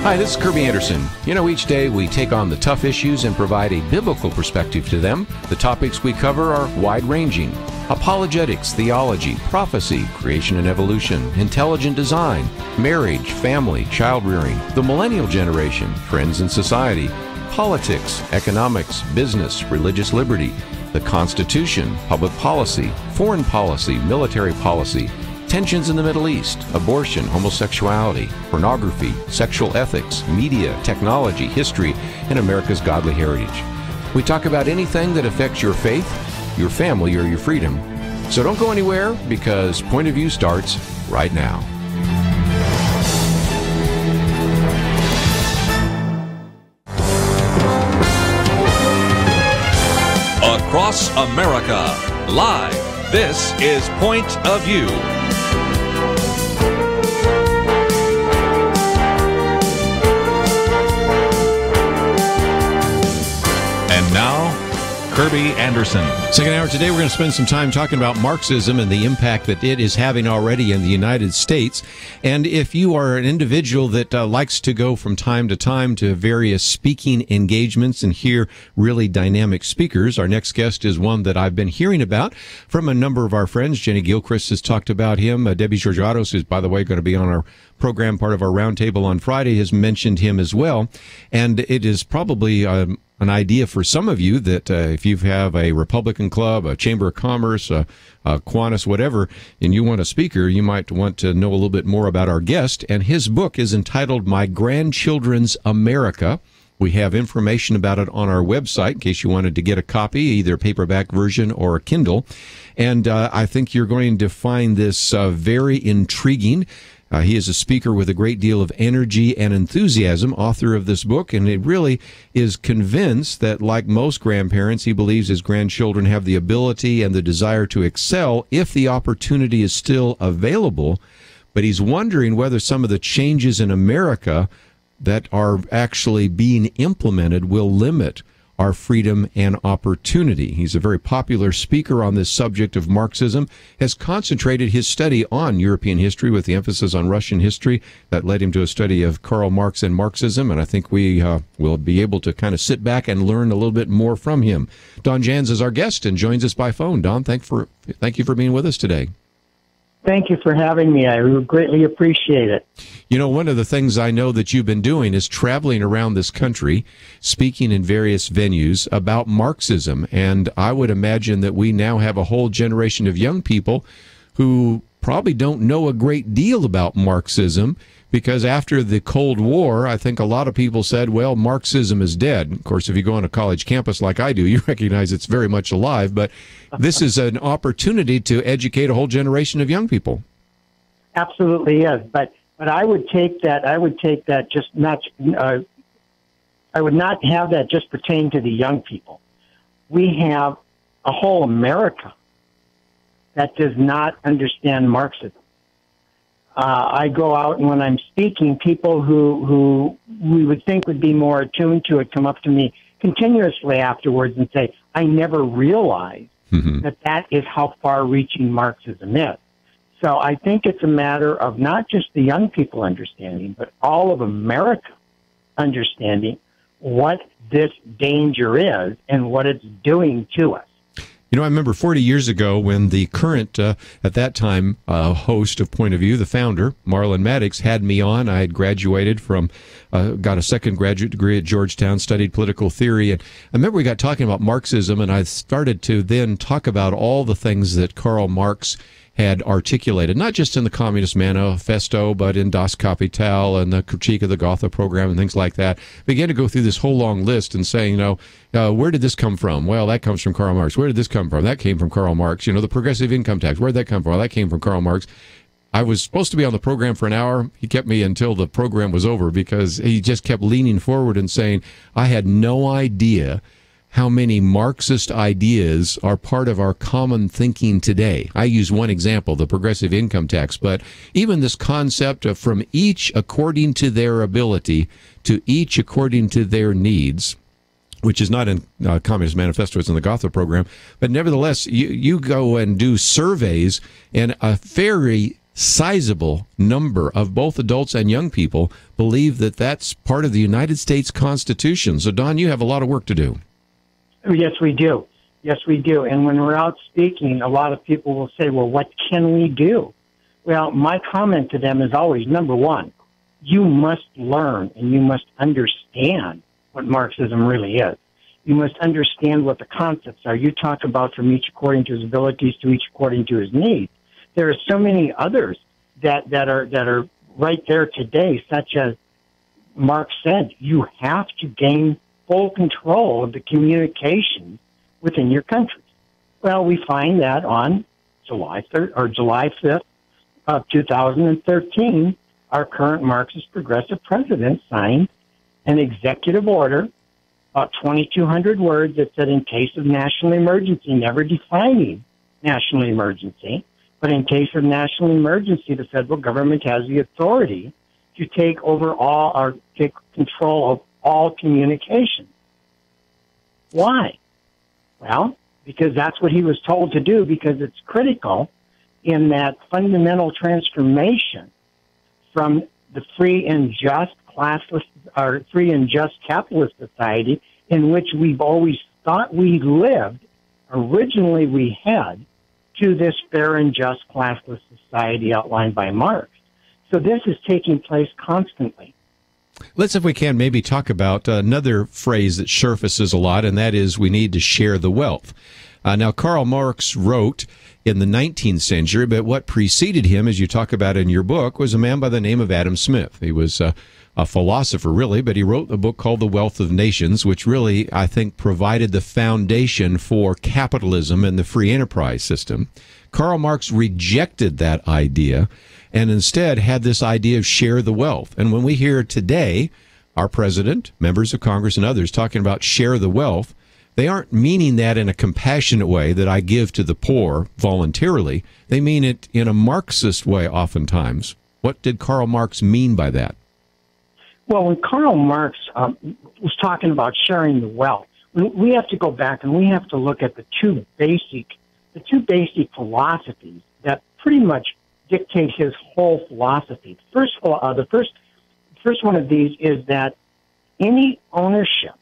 Hi, this is Kerby Anderson. You know, each day we take on the tough issues and provide a biblical perspective to them. The topics we cover are wide-ranging: apologetics, theology, prophecy, creation and evolution, intelligent design, marriage, family, child-rearing, the millennial generation, trends in society, politics, economics, business, religious liberty, the Constitution, public policy, foreign policy, military policy, tensions in the Middle East, abortion, homosexuality, pornography, sexual ethics, media, technology, history, and America's godly heritage. We talk about anything that affects your faith, your family, or your freedom. So don't go anywhere, because Point of View starts right now. Across America, live, this is Point of View. And now, Kerby Anderson. Second hour today, we're going to spend some time talking about Marxism and the impact that it is having already in the United States. And if you are an individual that likes to go from time to various speaking engagements and hear really dynamic speakers, our next guest is one that I've been hearing about from a number of our friends. Jenny Gilchrist has talked about him. Debbie Georgiados, who's, by the way, going to be on our program, part of our roundtable on Friday, has mentioned him as well. And it is probably an idea for some of you that if you have a Republican club, a Chamber of Commerce, a Kiwanis, whatever, and you want a speaker, you might want to know a little bit more about our guest. And his book is entitled My Grandchildren's America. We have information about it on our website in case you wanted to get a copy, either a paperback version or a Kindle. And I think you're going to find this very intriguing. He is a speaker with a great deal of energy and enthusiasm, author of this book, and it really is convinced that, like most grandparents, he believes his grandchildren have the ability and the desire to excel if the opportunity is still available. But he's wondering whether some of the changes in America that are actually being implemented will limit our freedom and opportunity. He's a very popular speaker on this subject of Marxism, has concentrated his study on European history with the emphasis on Russian history. That led him to a study of Karl Marx and Marxism, and I think we will be able to kind of sit back and learn a little bit more from him. Don Jans is our guest and joins us by phone. Don, thank you for being with us today. Thank you for having me. I greatly appreciate it. You know, one of the things I know that you've been doing is traveling around this country, speaking in various venues about Marxism. And I would imagine that we now have a whole generation of young people who probably don't know a great deal about Marxism, because after the Cold War, I think a lot of people said, well, Marxism is dead. Of course, if you go on a college campus like I do, you recognize it's very much alive. But this is an opportunity to educate a whole generation of young people. Absolutely is. But I would take that. I would not have that just pertain to the young people. We have a whole America that does not understand Marxism. I go out, and when I'm speaking, people who we would think would be more attuned to it come up to me continuously afterwards and say, I never realized that is how far-reaching Marxism is. So I think it's a matter of not just the young people understanding, but all of America understanding what this danger is and what it's doing to us. You know, I remember 40 years ago when the current, at that time, host of Point of View, the founder, Marlon Maddox, had me on. I had graduated from, got a second graduate degree at Georgetown, studied political theory. And I remember we got talking about Marxism, and I started to then talk about all the things that Karl Marx had articulated, not just in the Communist Manifesto, but in Das Kapital and the Critique of the Gotha program and things like that. Began to go through this whole long list and saying, where did this come from? Well, that comes from Karl Marx. Where did this come from? That came from Karl Marx. The progressive income tax. Where did that come from? Well, that came from Karl Marx. I was supposed to be on the program for an hour. He kept me until the program was over because he just kept leaning forward and saying, I had no idea how many Marxist ideas are part of our common thinking today. I use one example, the progressive income tax, but even this concept of from each according to their ability to each according to their needs, which is not in Communist Manifesto, it's in the Gotha program, but nevertheless, you go and do surveys, and a very sizable number of both adults and young people believe that that's part of the United States Constitution. So, Don, you have a lot of work to do. Yes, we do. Yes, we do. And when we're out speaking, a lot of people will say, well, what can we do? Well, my comment to them is always, number one, you must learn and you must understand what Marxism really is. You must understand what the concepts are. You talk about from each according to his abilities to each according to his needs. There are so many others that are right there today, such as Marx said, you have to gain full control of the communications within your country. Well, we find that on July 5th of 2013, our current Marxist progressive president signed an executive order, about 2,200 words, that said in case of national emergency, never defining national emergency, but in case of national emergency, the federal government has the authority to take over all or take control of all communication. Why? Well, because that's what he was told to do, because it's critical in that fundamental transformation from the free and just classless or free and just capitalist society in which we've always thought we lived, originally we had, to this fair and just classless society outlined by Marx. So this is taking place constantly. Let's, if we can, maybe talk about another phrase that surfaces a lot, and that is we need to share the wealth. Now, Karl Marx wrote in the 19th century, but what preceded him, as you talk about in your book, was a man by the name of Adam Smith. He was a philosopher, really, but he wrote a book called The Wealth of Nations, which really, I think, provided the foundation for capitalism and the free enterprise system. Karl Marx rejected that idea and instead had this idea of share the wealth. And when we hear today our president, members of Congress, and others talking about share the wealth, they aren't meaning that in a compassionate way that I give to the poor voluntarily. They mean it in a Marxist way oftentimes. What did Karl Marx mean by that? Well, when Karl Marx was talking about sharing the wealth, we have to go back and we have to look at the two basic philosophies that pretty much dictate his whole philosophy. The first one of these is that any ownership,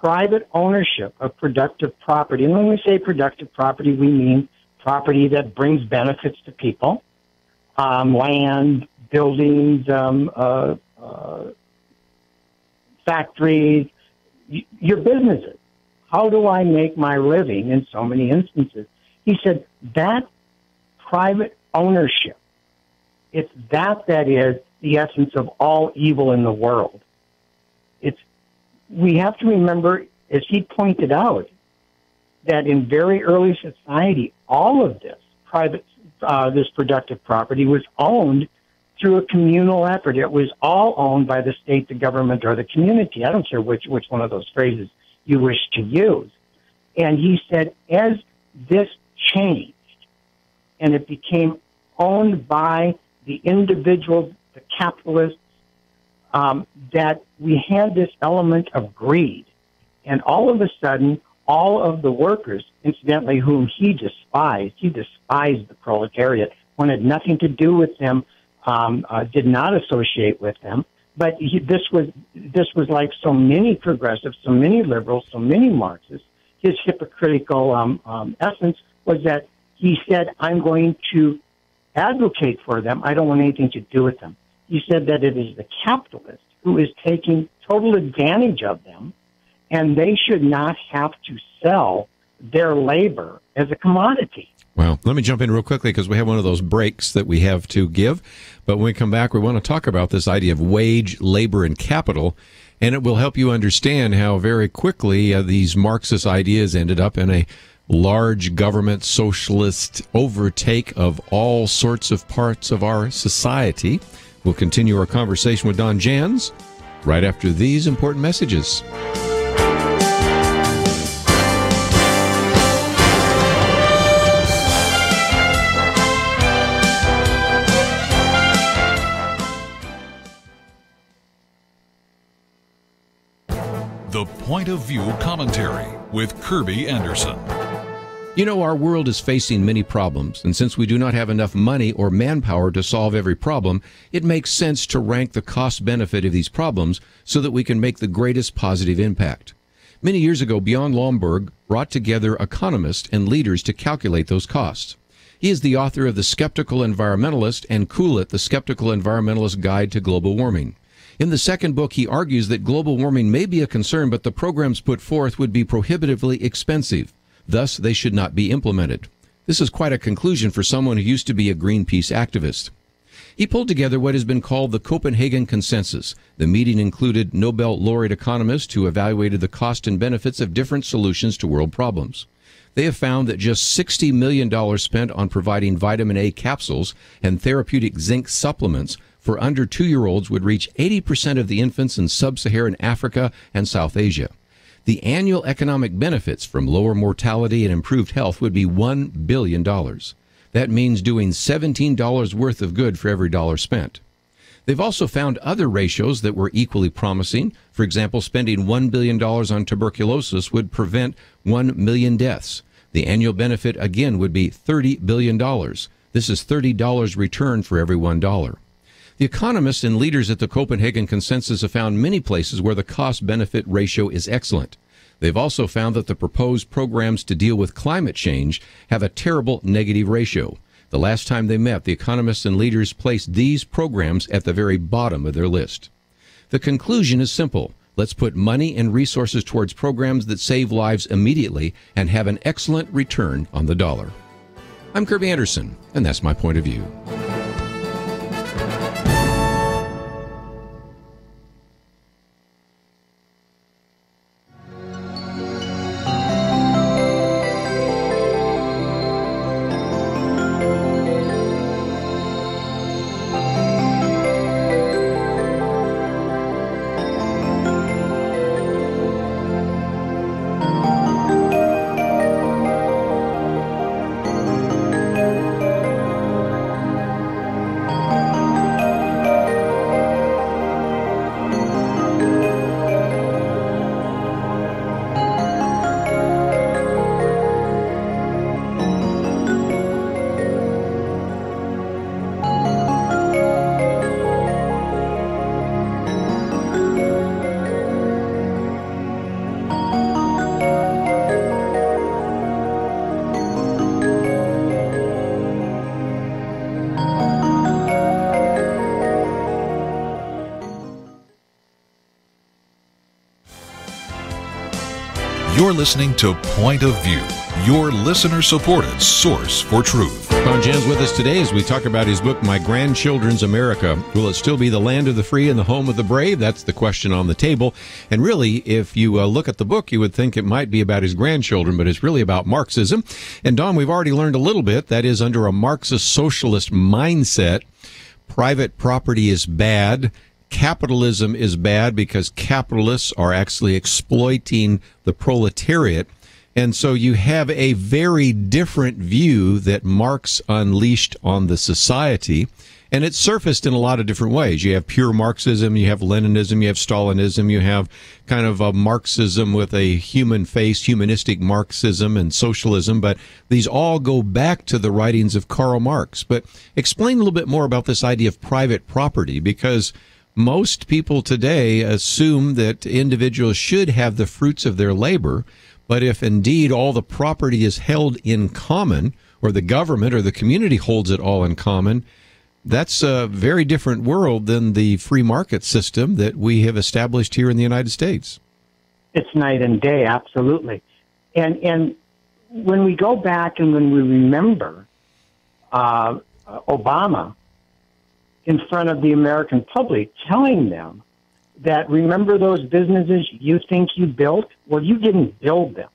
private ownership of productive property, and when we say productive property, we mean property that brings benefits to people, land, buildings, factories, your businesses. How do I make my living in so many instances? He said that private ownership, it's that is the essence of all evil in the world. We have to remember, as he pointed out, that in very early society, all of this this productive property was owned through a communal effort. It was all owned by the state, the government, or the community. I don't care which one of those phrases you wish to use. And he said, as this changed and it became owned by the individuals, the capitalists, that we had this element of greed. And all of a sudden, all of the workers, incidentally, whom he despised the proletariat, wanted nothing to do with them, did not associate with them. But this was like so many progressives, so many liberals, so many Marxists. his hypocritical essence was that he said, I'm going to advocate for them. I don't want anything to do with them. He said that it is the capitalist who is taking total advantage of them, and they should not have to sell their labor as a commodity. Well, let me jump in real quickly because we have one of those breaks that we have to give. But when we come back, we want to talk about this idea of wage, labor, and capital. And it will help you understand how very quickly these Marxist ideas ended up in a large government socialist overtake of all sorts of parts of our society. We'll continue our conversation with Don Jans right after these important messages. The Point of View Commentary with Kerby Anderson. You know, our world is facing many problems, and since we do not have enough money or manpower to solve every problem, it makes sense to rank the cost-benefit of these problems so that we can make the greatest positive impact. Many years ago, Bjorn Lomborg brought together economists and leaders to calculate those costs. He is the author of The Skeptical Environmentalist and Cool-It, The Skeptical Environmentalist Guide to Global Warming. In the second book, he argues that global warming may be a concern, but the programs put forth would be prohibitively expensive. Thus, they should not be implemented. This is quite a conclusion for someone who used to be a Greenpeace activist. He pulled together what has been called the Copenhagen Consensus. The meeting included Nobel laureate economists who evaluated the cost and benefits of different solutions to world problems. They have found that just $60 million spent on providing vitamin A capsules and therapeutic zinc supplements for under 2-year-olds would reach 80% of the infants in sub-Saharan Africa and South Asia. The annual economic benefits from lower mortality and improved health would be $1 billion. That means doing $17 worth of good for every dollar spent. They've also found other ratios that were equally promising. For example, spending $1 billion on tuberculosis would prevent 1 million deaths. The annual benefit, again, would be $30 billion. This is $30 return for every $1. The economists and leaders at the Copenhagen Consensus have found many places where the cost-benefit ratio is excellent. They've also found that the proposed programs to deal with climate change have a terrible negative ratio. The last time they met, the economists and leaders placed these programs at the very bottom of their list. The conclusion is simple. Let's put money and resources towards programs that save lives immediately and have an excellent return on the dollar. I'm Kerby Anderson, and that's my point of view. You're listening to Point of View, your listener-supported source for truth. Don Jans with us today as we talk about his book, My Grandchildren's America. Will it still be the land of the free and the home of the brave? That's the question on the table. And really, if you look at the book, you would think it might be about his grandchildren, but it's really about Marxism. And Don, we've already learned a little bit. That is, under a Marxist socialist mindset, private property is bad. Capitalism is bad because capitalists are actually exploiting the proletariat. And so you have a very different view that Marx unleashed on the society. And it's surfaced in a lot of different ways. You have pure Marxism, you have Leninism, you have Stalinism, you have kind of a Marxism with a human face, humanistic Marxism and socialism. But these all go back to the writings of Karl Marx. But explain a little bit more about this idea of private property, because most people today assume that individuals should have the fruits of their labor, But if indeed all the property is held in common, or the government or the community holds it all in common, that's a very different world than the free market system that we have established here in the United States. It's night and day, absolutely. And when we go back and when we remember Obama in front of the American public telling them that, remember those businesses you think you built? Well, you didn't build them.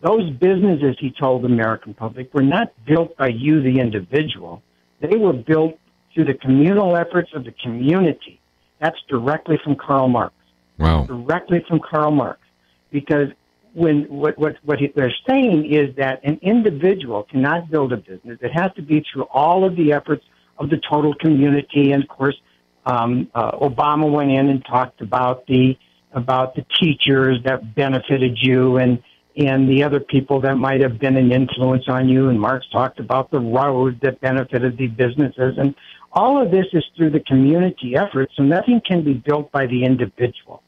Those businesses, he told the American public, were not built by you, the individual. They were built through the communal efforts of the community. That's directly from Karl Marx. Wow. Directly from Karl Marx. Because what they're saying is that an individual cannot build a business. It has to be through all of the efforts of the total community. And, of course, Obama went in and talked about the teachers that benefited you and the other people that might have been an influence on you. And Marx talked about the roads that benefited the businesses. And all of this is through the community effort, so nothing can be built by the individual.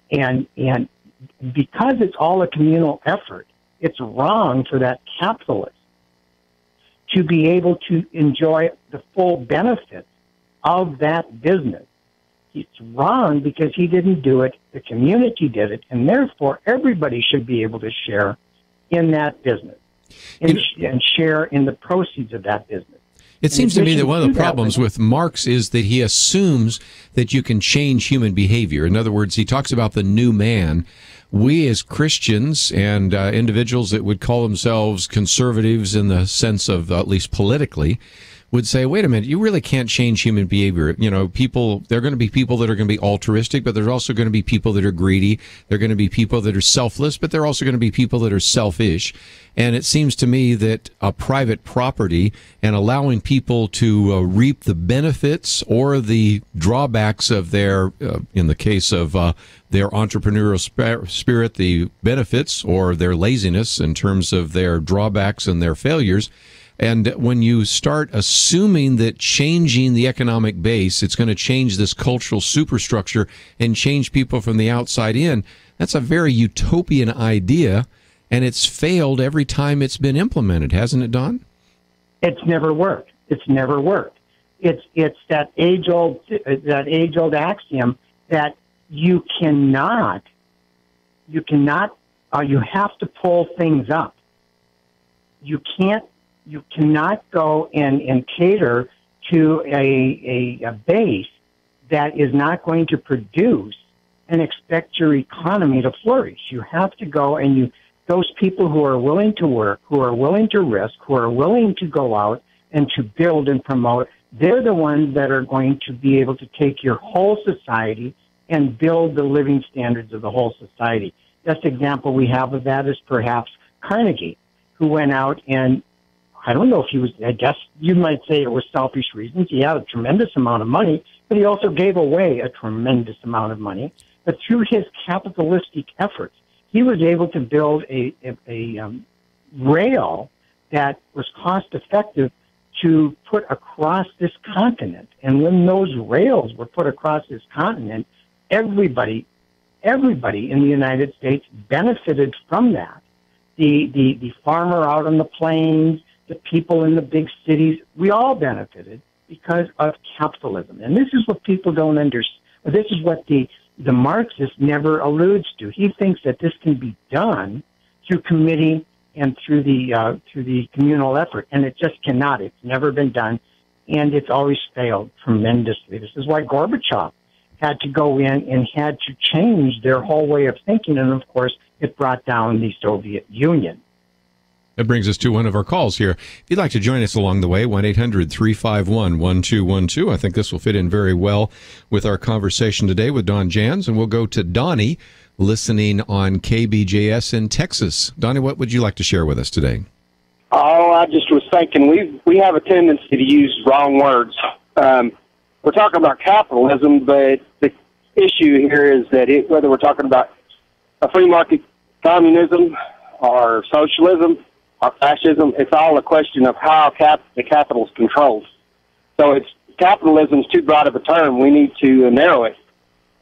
And because it's all a communal effort, it's wrong for that capitalist to be able to enjoy the full benefits of that business. It's wrong because he didn't do it, the community did it, and therefore everybody should be able to share in that business and share in the proceeds of that business. It seems to me that one of the problems with Marx is that he assumes that you can change human behavior. In other words, he talks about the new man. We as Christians and individuals that would call themselves conservatives in the sense of, at least politically, would say, wait a minute, you really can't change human behavior. You know, people, there are going to be people that are going to be altruistic, but there's also going to be people that are greedy. There are going to be people that are selfless, but there are also going to be people that are selfish. And it seems to me that a private property and allowing people to reap the benefits or the drawbacks of their, in the case of their entrepreneurial spirit, the benefits or their laziness in terms of their drawbacks and their failures. And when you start assuming that changing the economic base, it's going to change this cultural superstructure and change people from the outside in, that's a very utopian idea, and it's failed every time it's been implemented, hasn't it, Don? It's never worked. It's never worked. It's that age-old axiom that you have to pull things up. You cannot go and cater to a base that is not going to produce and expect your economy to flourish. You have to go and those people who are willing to work, who are willing to risk, who are willing to go out and to build and promote, they're the ones that are going to be able to take your whole society and build the living standards of the whole society. Best example we have of that is perhaps Carnegie, who went out and I don't know if he was, I guess you might say it was selfish reasons. He had a tremendous amount of money, but he also gave away a tremendous amount of money. But through his capitalistic efforts, he was able to build a rail that was cost effective to put across this continent. And when those rails were put across this continent, everybody in the United States benefited from that. The farmer out on the plains, the people in the big cities, we all benefited because of capitalism. And this is what people don't understand. This is what the Marxist never alludes to. He thinks that this can be done through committee and through the communal effort, and it just cannot. It's never been done, and it's always failed tremendously. This is why Gorbachev had to go in and had to change their whole way of thinking, and of course, it brought down the Soviet Union. That brings us to one of our calls here. If you'd like to join us along the way, 1-800-351-1212. I think this will fit in very well with our conversation today with Don Jans. And we'll go to Donnie, listening on KBJS in Texas. Donnie, what would you like to share with us today? Oh, I just was thinking we have a tendency to use wrong words. We're talking about capitalism, but the issue here is that whether we're talking about a free market communism or socialism, or fascism, it's all a question of how the capital is controlled. So capitalism is too broad of a term. We need to narrow it.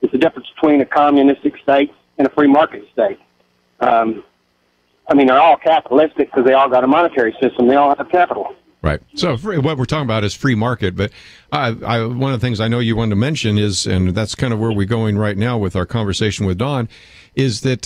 It's the difference between a communistic state and a free market state. they're all capitalistic because they all got a monetary system. They all have capital. Right. So what we're talking about is free market. But one of the things I know you wanted to mention is, and that's kind of where we're going right now with our conversation with Dawn, is that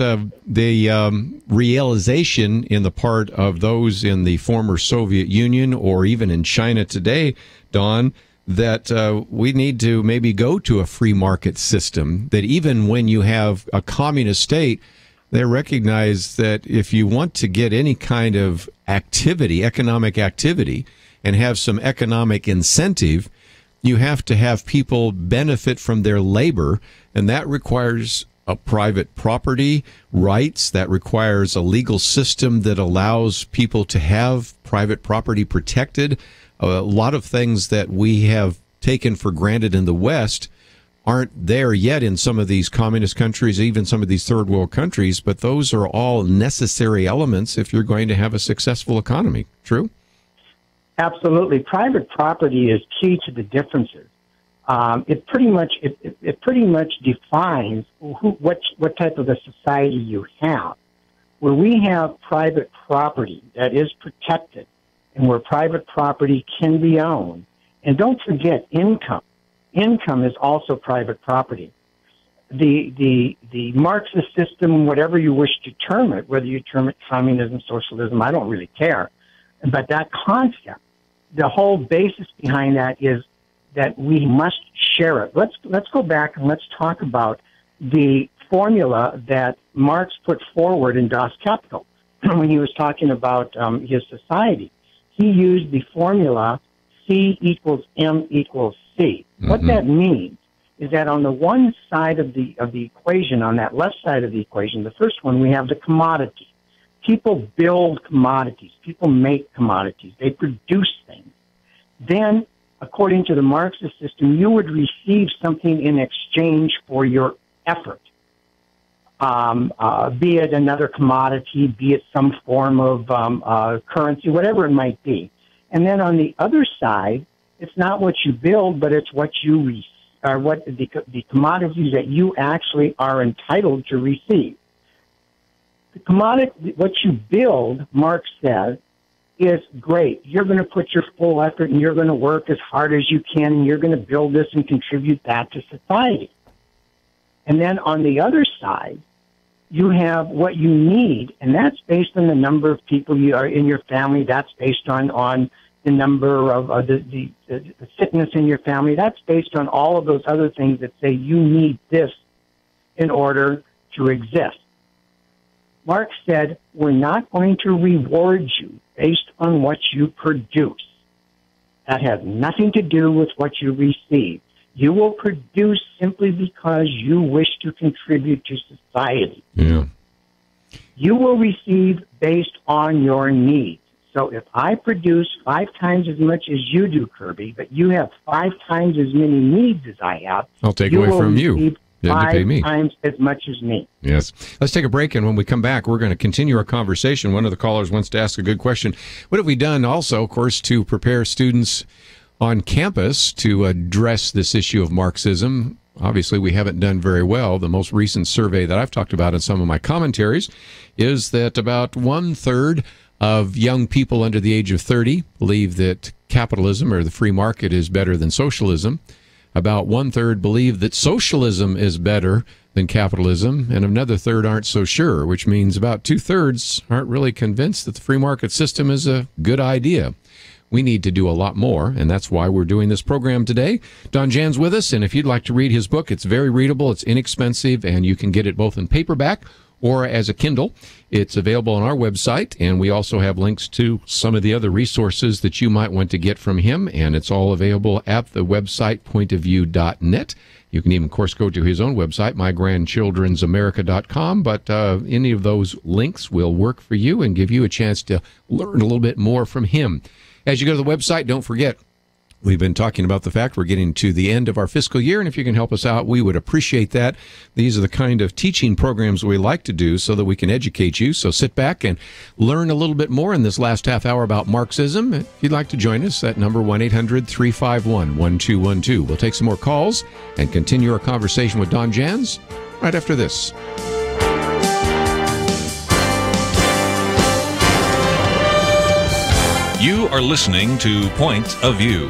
the realization in the part of those in the former Soviet Union or even in China today, Dawn, that we need to maybe go to a free market system, that even when you have a communist state, they recognize that if you want to get any kind of activity, economic activity, and have some economic incentive, you have to have people benefit from their labor, and that requires a private property rights, that requires a legal system that allows people to have private property protected. A lot of things that we have taken for granted in the West aren't there yet in some of these communist countries, even some of these third world countries, but those are all necessary elements if you're going to have a successful economy. True? Absolutely. Private property is key to the differences. It pretty much defines what type of a society you have. Where we have private property that is protected and where private property can be owned, and don't forget income. Income is also private property. The Marxist system, whatever you wish to term it, whether you term it communism, socialism, I don't really care. But that concept, the whole basis behind that is that we must share it. Let's go back and let's talk about the formula that Marx put forward in Das Kapital when he was talking about his society. He used the formula C equals M equals C. What that means is that on the one side of the equation, on that left side of the equation, the first one, we have the commodity. People build commodities. People make commodities. They produce things. Then, according to the Marxist system, you would receive something in exchange for your effort, be it another commodity, be it some form of currency, whatever it might be. And then on the other side, it's not what you build, but it's what you what the commodities that you actually are entitled to receive. The commodity, what you build, Marx says, is great. You're going to put your full effort and you're going to work as hard as you can and you're going to build this and contribute that to society. And then on the other side, you have what you need, and that's based on the number of people you are in your family. That's based on the number of the sickness in your family. That's based on all of those other things that say you need this in order to exist. Marx said, we're not going to reward you based on what you produce. That has nothing to do with what you receive. You will produce simply because you wish to contribute to society. Yeah. You will receive based on your needs. So if I produce 5 times as much as you do, Kerby, but you have 5 times as many needs as I have, I'll take away from you. You 5 times as much as me. Yes. Let's take a break, and when we come back, we're going to continue our conversation. One of the callers wants to ask a good question. What have we done also, of course, to prepare students on campus to address this issue of Marxism? Obviously, we haven't done very well. The most recent survey that I've talked about in some of my commentaries is that about 1/3 of young people under the age of 30 believe that capitalism or the free market is better than socialism. About 1/3 believe that socialism is better than capitalism, and another third aren't so sure, which means about 2/3 aren't really convinced that the free market system is a good idea. We need to do a lot more, and that's why we're doing this program today. Don Jan's with us, and if you'd like to read his book, it's very readable, it's inexpensive, and you can get it both in paperback or as a Kindle. It's available on our website, and we also have links to some of the other resources that you might want to get from him, and it's all available at the website pointofview.net. You can even, of course, go to his own website, mygrandchildren'samerica.com, but any of those links will work for you and give you a chance to learn a little bit more from him. As you go to the website, don't forget, we've been talking about the fact we're getting to the end of our fiscal year, and if you can help us out, we would appreciate that. These are the kind of teaching programs we like to do so that we can educate you. So sit back and learn a little bit more in this last half hour about Marxism. If you'd like to join us, that number 1-800-351-1212. We'll take some more calls and continue our conversation with Don Jans right after this. You are listening to Point of View.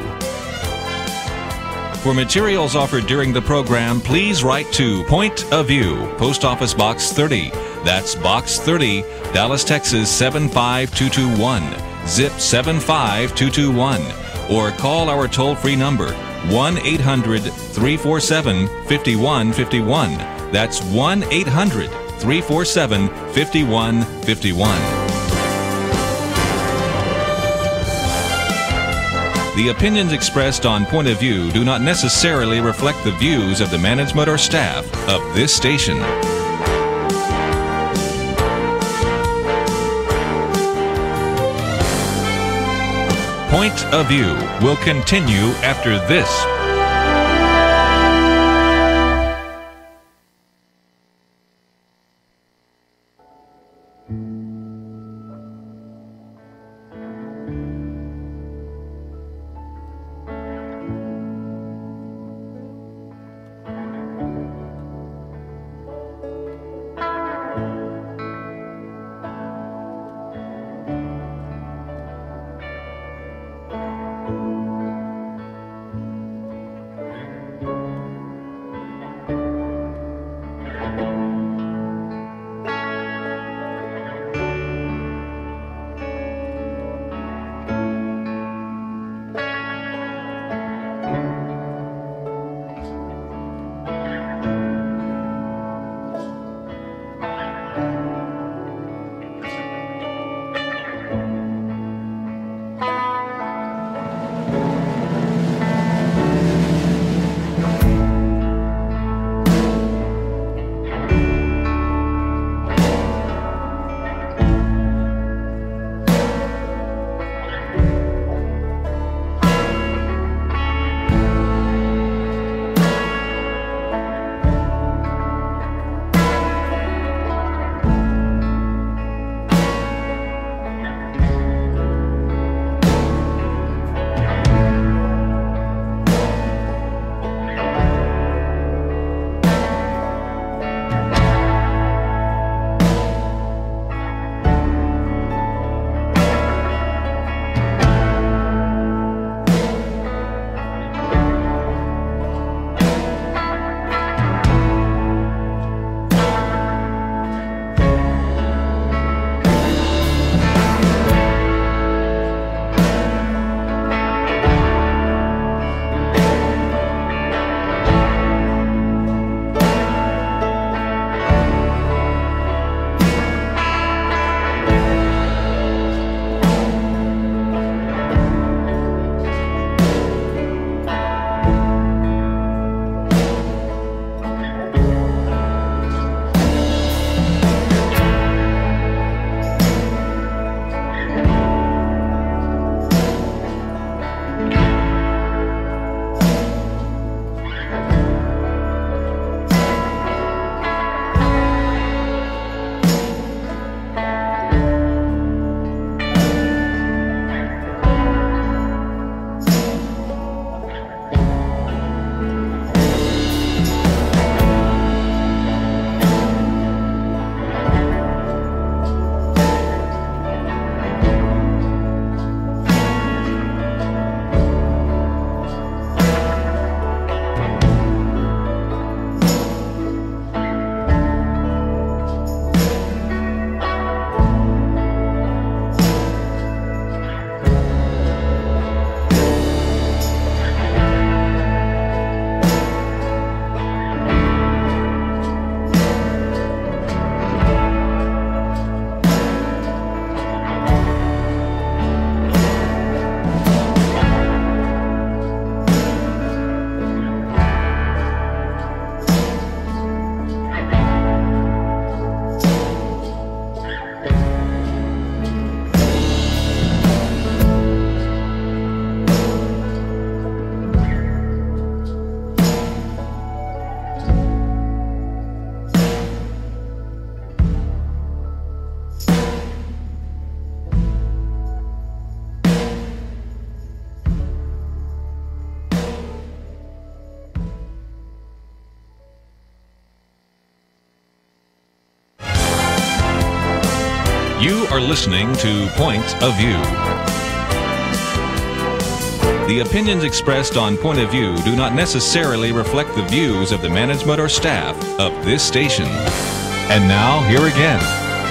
For materials offered during the program, please write to Point of View, Post Office Box 30. That's Box 30, Dallas, Texas 75221, zip 75221. Or call our toll-free number, 1-800-347-5151. That's 1-800-347-5151. The opinions expressed on Point of View do not necessarily reflect the views of the management or staff of this station. Point of View will continue after this. You are listening to Point of View. The opinions expressed on Point of View do not necessarily reflect the views of the management or staff of this station. And now, here again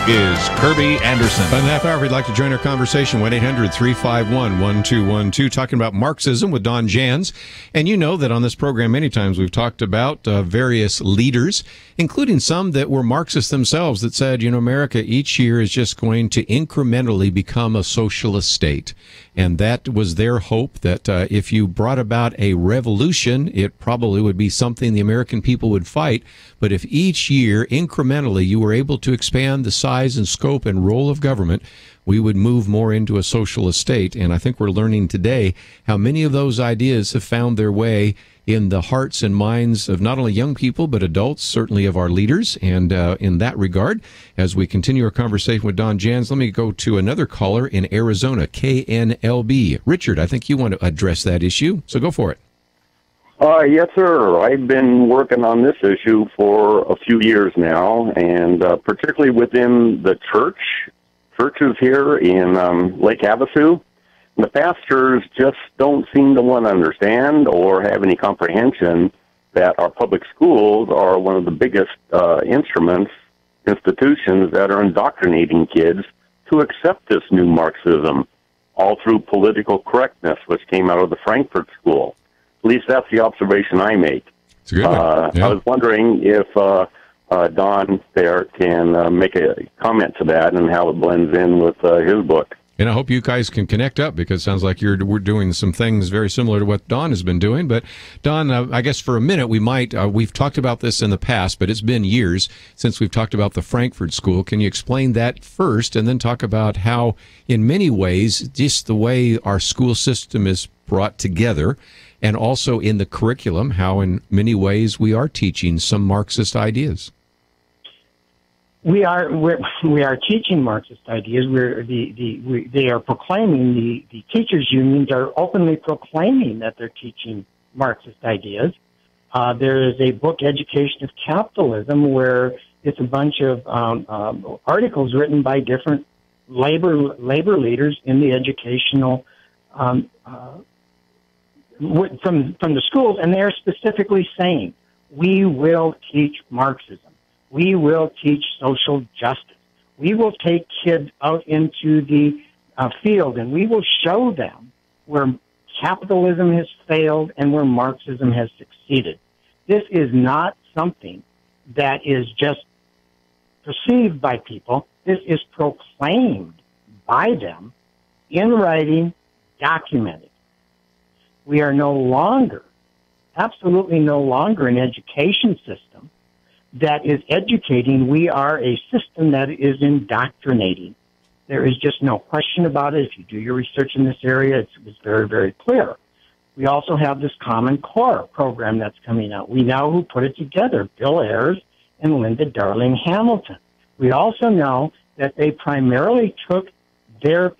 is Kerby Anderson. About a half hour, if you'd like to join our conversation, 1-800-351-1212, talking about Marxism with Don Jans. And you know that on this program many times we've talked about various leaders, including some that were Marxists themselves, that said, you know, America each year is just going to incrementally become a socialist state. And that was their hope, that if you brought about a revolution, it probably would be something the American people would fight. But if each year, incrementally, you were able to expand the size and scope and role of government, we would move more into a socialist state. And I think we're learning today how many of those ideas have found their way in the hearts and minds of not only young people, but adults, certainly of our leaders. And in that regard, as we continue our conversation with Don Jans, let me go to another caller in Arizona, KNLB. Richard, I think you want to address that issue, so go for it. Yes, sir. I've been working on this issue for a few years now, and particularly within the churches here in Lake Havasu. The pastors just don't seem to want to understand or have any comprehension that our public schools are one of the biggest institutions that are indoctrinating kids to accept this new Marxism, all through political correctness, which came out of the Frankfurt School. At least that's the observation I make. It's a good one. Yeah. I was wondering if Don there can make a comment to that and how it blends in with his book. And I hope you guys can connect up, because it sounds like we're doing some things very similar to what Don has been doing. But Don, I guess for a minute we've talked about this in the past, but it's been years since we've talked about the Frankfurt School. Can you explain that first, and then talk about how, in many ways, just the way our school system is brought together, and also in the curriculum, how in many ways we are teaching some Marxist ideas? We are teaching Marxist ideas. They are proclaiming, the teachers' unions are openly proclaiming that they're teaching Marxist ideas. There is a book, Education of Capitalism, where it's a bunch of articles written by different labor leaders in the educational from the schools, and they're specifically saying, we will teach Marxism. We will teach social justice. We will take kids out into the field, and we will show them where capitalism has failed and where Marxism has succeeded. This is not something that is just perceived by people. This is proclaimed by them in writing, documented. We are no longer, absolutely no longer, an education system that is educating. We are a system that is indoctrinating. There is just no question about it. If you do your research in this area, it's very, very clear. We also have this Common Core program that's coming out. We know who put it together, Bill Ayers and Linda Darling Hamilton. We also know that they primarily took their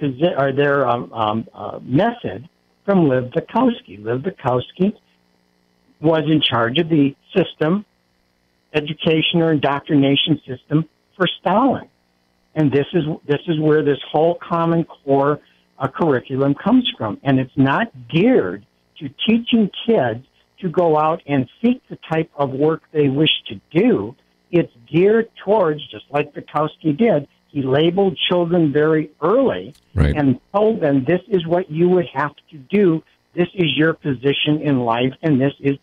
method from Liv Bukowski. Liv Bukowski was in charge of the system, education or indoctrination system for Stalin. And this is where this whole Common Core curriculum comes from. And it's not geared to teaching kids to go out and seek the type of work they wish to do. It's geared towards, just like Bukowski did, he labeled children very early, right, and told them, this is what you would have to do. This is your position in life, and this is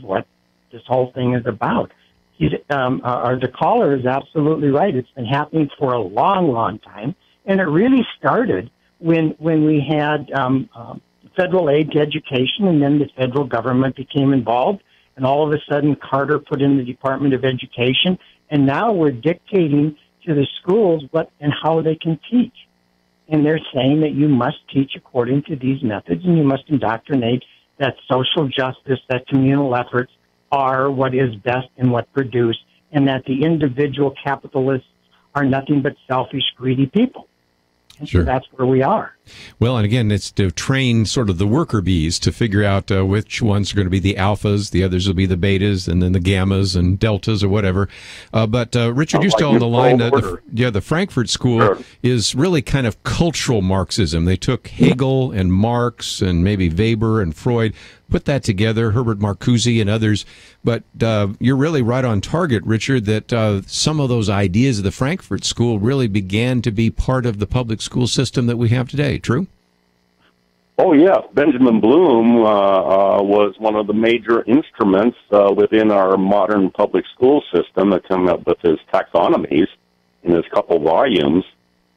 what this whole thing is about. The caller is absolutely right. It's been happening for a long, long time, and it really started when we had federal aid to education, and then the federal government became involved, and all of a sudden Carter put in the Department of Education, and now we're dictating to the schools what and how they can teach. And they're saying that you must teach according to these methods, and you must indoctrinate that social justice, that communal efforts are what is best and what produce, and that the individual capitalists are nothing but selfish, greedy people. And Sure. so that's where we are. Well, and again, it's to train sort of the worker bees to figure out which ones are going to be the alphas, the others will be the betas, and then the gammas and deltas or whatever. But Richard, you're still on the line. The Frankfurt School is really kind of cultural Marxism. They took Hegel and Marx and maybe Weber and Freud, put that together, Herbert Marcuse and others. But you're really right on target, Richard, that some of those ideas of the Frankfurt School really began to be part of the public school system that we have today. True? Oh, yeah. Benjamin Bloom was one of the major instruments within our modern public school system that came up with his taxonomies in his couple volumes.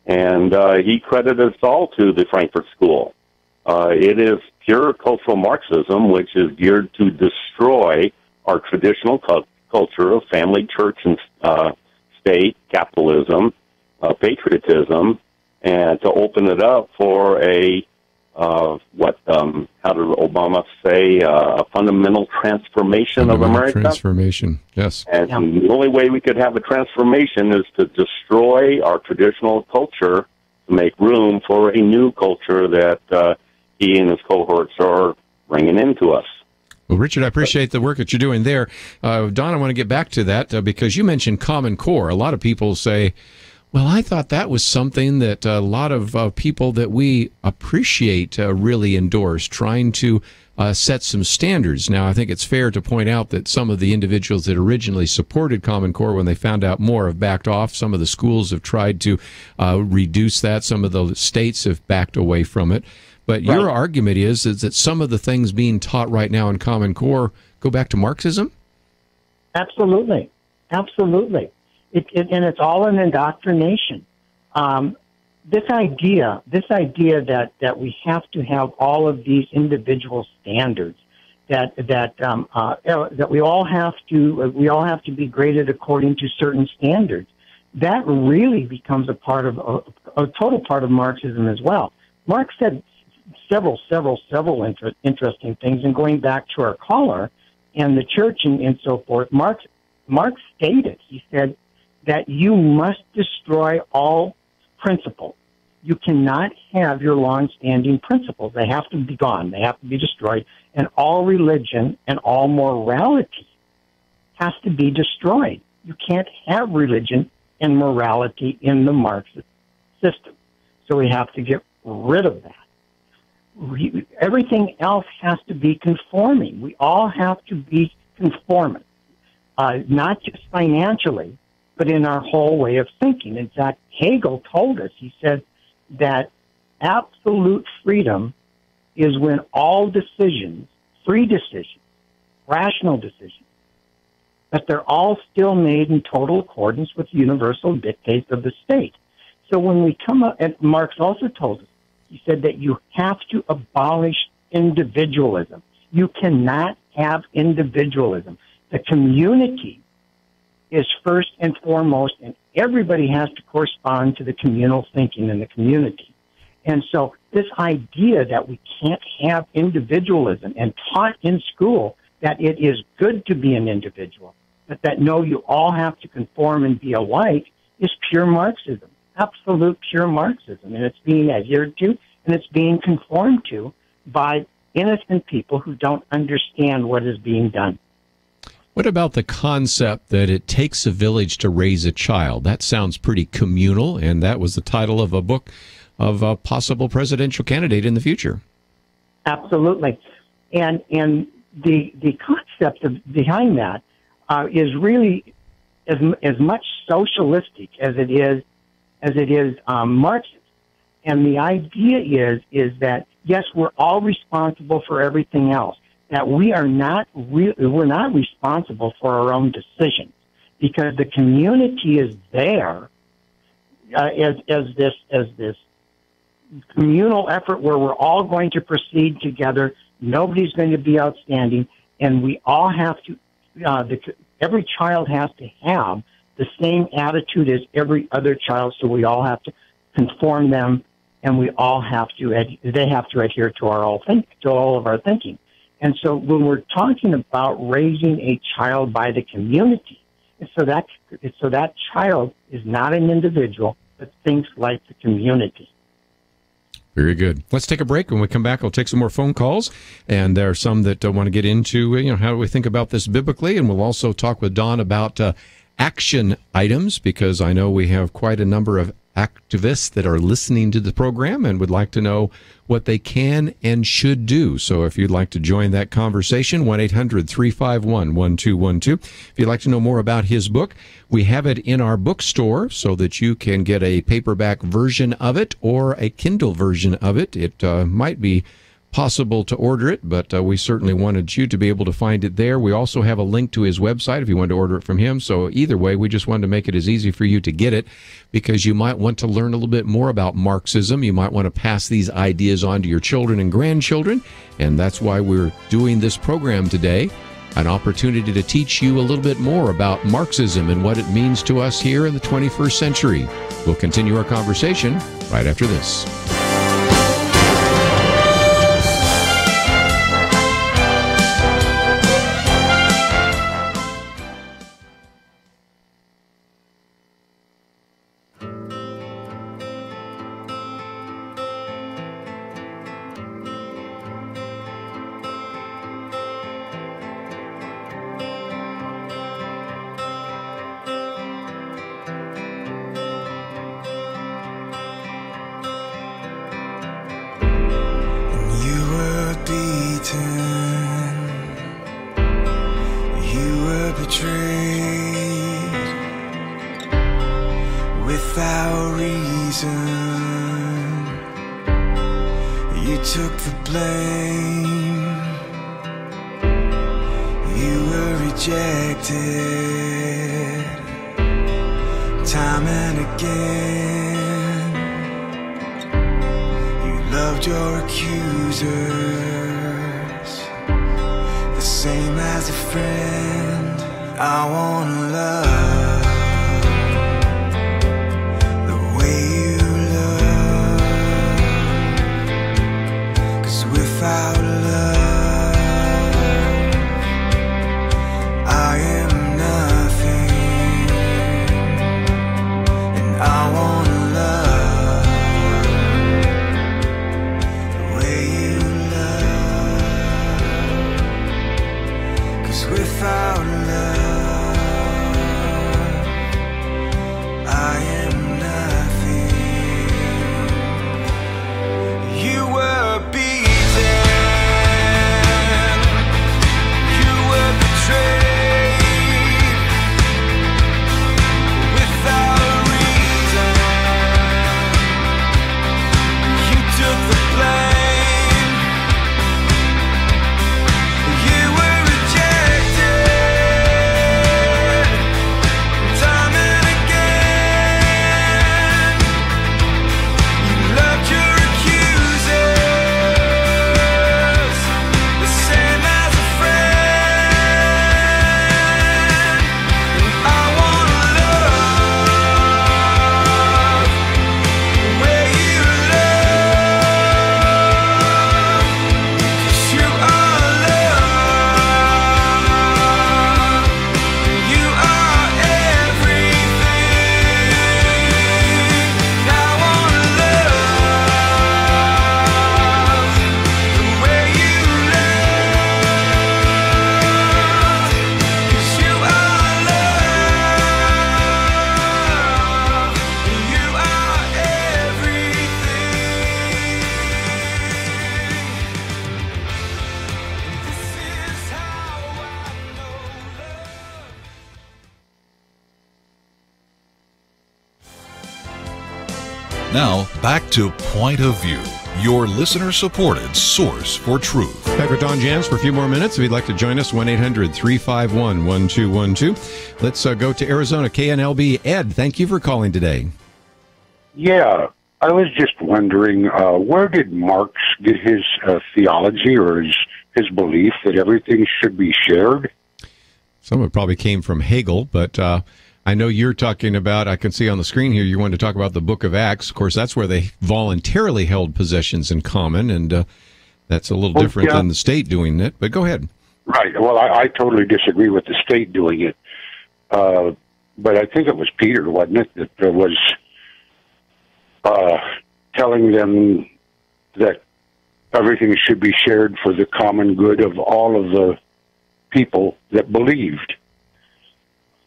And he credited us all to the Frankfurt School. It is pure cultural Marxism, which is geared to destroy our traditional culture of family, church, and state, capitalism, patriotism, and to open it up for how did Obama say, a fundamental transformation of America? Transformation, yes. And the only way we could have a transformation is to destroy our traditional culture to make room for a new culture that he and his cohorts are bringing into us. Well, Richard, I appreciate the work that you're doing there. Don, I want to get back to that because you mentioned Common Core. A lot of people say, well, I thought that was something that a lot of people that we appreciate really endorse, trying to set some standards. Now, I think it's fair to point out that some of the individuals that originally supported Common Core, when they found out more, have backed off. Some of the schools have tried to reduce that. Some of the states have backed away from it. But your argument is that some of the things being taught right now in Common Core go back to Marxism? Absolutely. Absolutely. And it's all an indoctrination. This idea that we have to have all of these individual standards, that we all have to be graded according to certain standards, that really becomes a total part of Marxism as well. Marx said several interesting things, and going back to our caller and the church and so forth, Marx stated, he said that you must destroy all principles. You cannot have your long-standing principles. They have to be gone. They have to be destroyed. And all religion and all morality has to be destroyed. You can't have religion and morality in the Marxist system. So we have to get rid of that. Everything else has to be conforming. We all have to be conforming, not just financially, but in our whole way of thinking. In fact, Hegel told us, he said that absolute freedom is when all decisions, free decisions, rational decisions, but they're all still made in total accordance with the universal dictates of the state. So when we come up, and Marx also told us, he said that you have to abolish individualism. You cannot have individualism. The community is first and foremost, and everybody has to correspond to the communal thinking in the community. And so this idea that we can't have individualism, and taught in school that it is good to be an individual, but that no, you all have to conform and be alike, is pure Marxism. Absolute pure Marxism, and it's being adhered to and it's being conformed to by innocent people who don't understand what is being done. What about the concept that it takes a village to raise a child? That sounds pretty communal, and that was the title of a book of a possible presidential candidate in the future. Absolutely, and the concept behind that is really as much socialistic as it is Marxist. And the idea is that, yes, we're all responsible for everything else, that we're not responsible for our own decisions, because the community is there as this communal effort where we're all going to proceed together. Nobody's going to be outstanding, and we all have to, every child has to have the same attitude as every other child, so we all have to conform them, and we all have to, they have to adhere to all of our thinking. And so when we're talking about raising a child by the community, so that child is not an individual, but thinks like the community. Very good. Let's take a break. When we come back, I'll take some more phone calls, and there are some that want to get into, how do we think about this biblically, and we'll also talk with Don about action items, because I know we have quite a number of activists that are listening to the program and would like to know what they can and should do. So if you'd like to join that conversation, 1-800-351-1212. If you'd like to know more about his book, we have it in our bookstore so that you can get a paperback version of it or a Kindle version of it. It might be possible to order it, but we certainly wanted you to be able to find it there. We also have a link to his website if you want to order it from him. So either way, we just wanted to make it as easy for you to get it, because you might want to learn a little bit more about Marxism. You might want to pass these ideas on to your children and grandchildren, and that's why we're doing this program today, an opportunity to teach you a little bit more about Marxism and what it means to us here in the 21st century. We'll continue our conversation right after this. Now, back to Point of View, your listener-supported source for truth. Back with Don Jans for a few more minutes. If you'd like to join us, 1-800-351-1212. Let's go to Arizona, KNLB. Ed, thank you for calling today. Yeah, I was just wondering, where did Marx get his theology or his belief that everything should be shared? Some of it probably came from Hegel, but I know you're talking about, I can see on the screen here, you wanted to talk about the Book of Acts. Of course, that's where they voluntarily held possessions in common, and that's a little different than the state doing it. But go ahead. Right. Well, I totally disagree with the state doing it. But I think it was Peter, wasn't it, that was telling them that everything should be shared for the common good of all of the people that believed.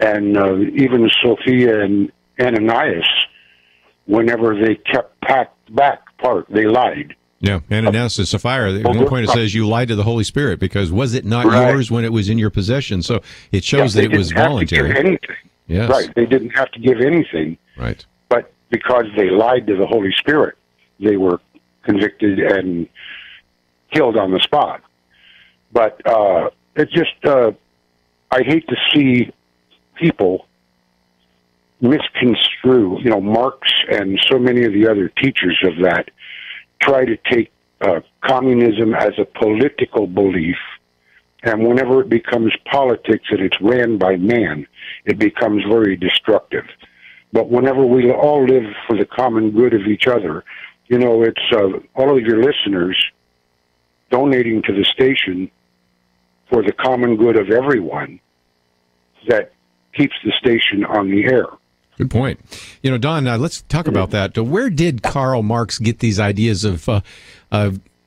And even Sophia and Ananias, whenever they kept back part, they lied. Yeah, Ananias and Sapphira, at one point it says you lied to the Holy Spirit because was it not yours when it was in your possession? So it shows that it was voluntary. They didn't have to give anything. Yes. Right, they didn't have to give anything. Right. But because they lied to the Holy Spirit, they were convicted and killed on the spot. But it just, I hate to see people misconstrue, Marx and so many of the other teachers of that try to take communism as a political belief, and whenever it becomes politics and it's ran by man, it becomes very destructive. But whenever we all live for the common good of each other, it's all of your listeners donating to the station for the common good of everyone that keeps the station on the air. Good point. Don, let's talk about that. Where did Karl Marx get these ideas of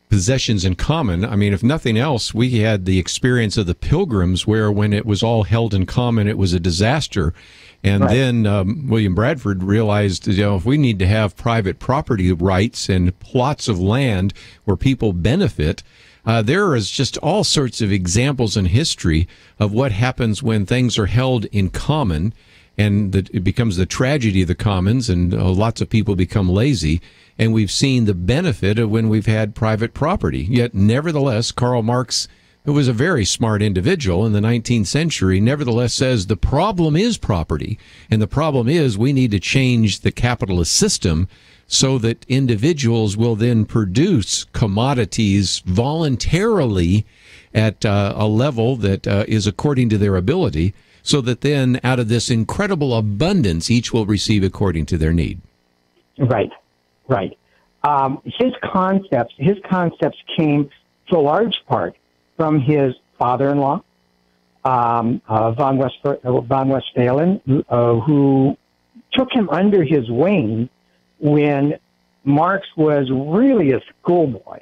possessions in common? I mean, if nothing else, we had the experience of the Pilgrims where when it was all held in common, it was a disaster. And then William Bradford realized, if we need to have private property rights and plots of land where people benefit, there is just all sorts of examples in history of what happens when things are held in common, and it becomes the tragedy of the commons, and lots of people become lazy. And we've seen the benefit of when we've had private property. Yet, nevertheless, Karl Marx, who was a very smart individual in the 19th century, nevertheless says the problem is property. And the problem is we need to change the capitalist system so that individuals will then produce commodities voluntarily at a level that is according to their ability, so that then out of this incredible abundance, each will receive according to their need. Right. His concepts came to a large part from his father-in-law, von Westphalen, who took him under his wing when Marx was really a schoolboy.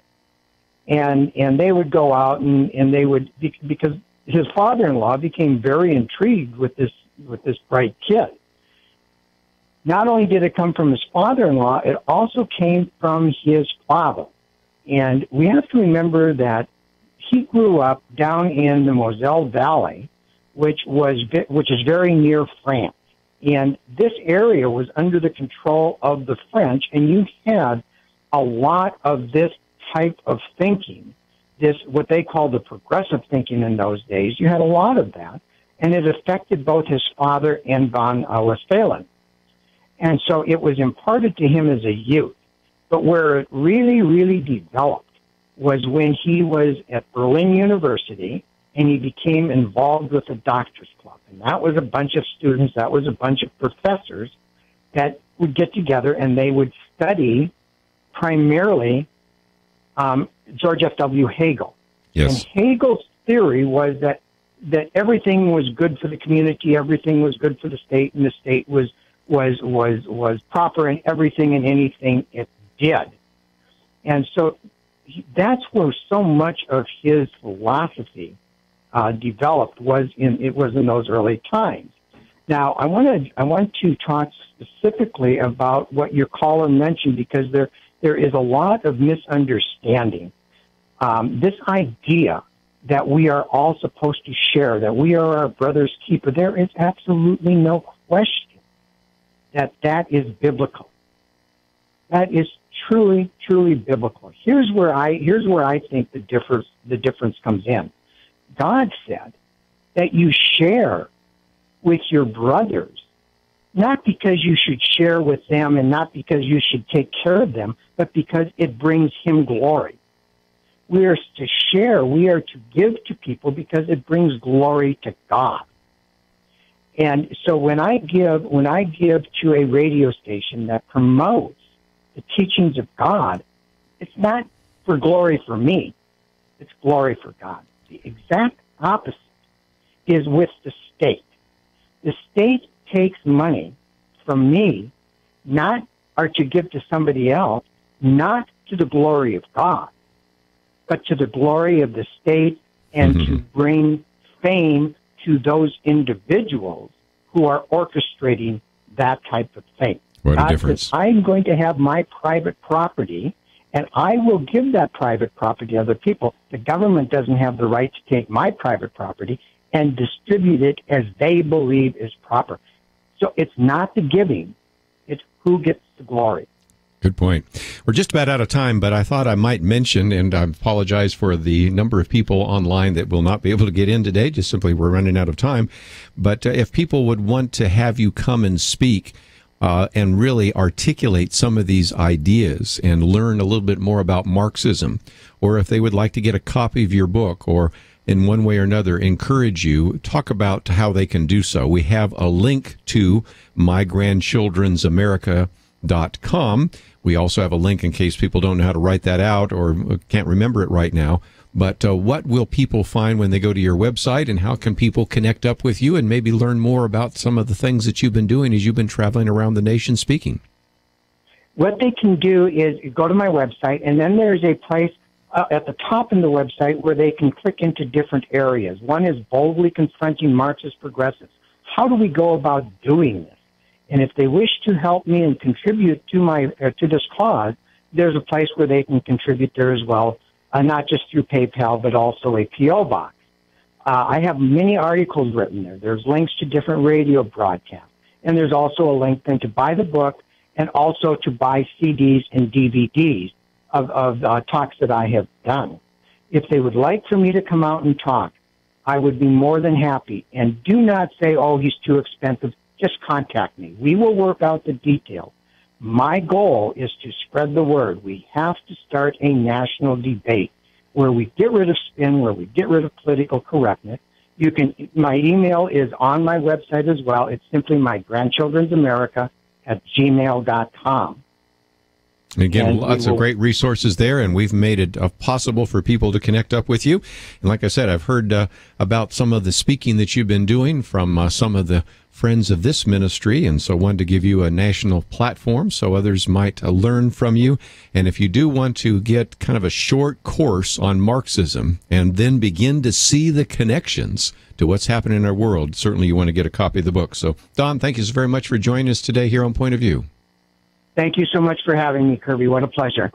And they would go out and they would, because his father-in-law became very intrigued with this bright kid. Not only did it come from his father-in-law, it also came from his father. And we have to remember that he grew up down in the Moselle Valley, which is very near France. And this area was under the control of the French, and you had a lot of this type of thinking, what they called the progressive thinking in those days. You had a lot of that, and it affected both his father and von Westphalen. And so it was imparted to him as a youth. But where it really, really developed was when he was at Berlin University and he became involved with the Doctors Club. And that was a bunch of students, that was a bunch of professors that would get together and they would study primarily George F.W. Hegel. Yes. And Hegel's theory was that everything was good for the community, everything was good for the state, and the state was proper in everything and anything it did. And so that's where so much of his philosophy developed was in those early times. Now, I want to talk specifically about what your caller mentioned, because there is a lot of misunderstanding. This idea that we are all supposed to share, that we are our brother's keeper, there is absolutely no question that is biblical. That is truly, truly biblical. Here's where I think the difference comes in. God said that you share with your brothers, not because you should share with them and not because you should take care of them, but because it brings him glory. We are to share, we are to give to people because it brings glory to God. And so when I give to a radio station that promotes the teachings of God, it's not for glory for me, it's glory for God. The exact opposite is with the state. The state takes money from me, or to give to somebody else, not to the glory of God, but to the glory of the state and to bring fame to those individuals who are orchestrating that type of thing. What a God difference. says, I'm going to have my private property, and I will give that private property to other people. The government doesn't have the right to take my private property and distribute it as they believe is proper. So it's not the giving, it's who gets the glory. Good point. We're just about out of time, but I thought I might mention, and I apologize for the number of people online that will not be able to get in today, just simply we're running out of time. But if people would want to have you come and speak and really articulate some of these ideas and learn a little bit more about Marxism, or if they would like to get a copy of your book or in one way or another encourage you, talk about how they can do so. We have a link to mygrandchildren'samerica.com. We also have a link in case people don't know how to write that out or can't remember it right now. But what will people find when they go to your website, and how can people connect up with you and maybe learn more about some of the things that you've been doing as you've been traveling around the nation speaking? What they can do is go to my website, and then there's a place at the top in the website where they can click into different areas. One is boldly confronting Marxist progressives. How do we go about doing this? And if they wish to help me and contribute to to this cause, there's a place where they can contribute there as well, not just through PayPal, but also a P.O. box. I have many articles written there. There's links to different radio broadcasts. And there's also a link then to buy the book and also to buy CDs and DVDs of talks that I have done. If they would like for me to come out and talk, I would be more than happy. And do not say, oh, he's too expensive. Just contact me. We will work out the details. My goal is to spread the word. We have to start a national debate where we get rid of spin, where we get rid of political correctness. My email is on my website as well. It's simply mygrandchildren'samerica@gmail.com. Again, lots of great resources there, and we've made it possible for people to connect up with you. And like I said, I've heard about some of the speaking that you've been doing from some of the friends of this ministry, and so wanted to give you a national platform so others might learn from you. And if you do want to get kind of a short course on Marxism and then begin to see the connections to what's happening in our world, certainly you want to get a copy of the book. So, Don, thank you so very much for joining us today here on Point of View. Thank you so much for having me, Kerby. What a pleasure.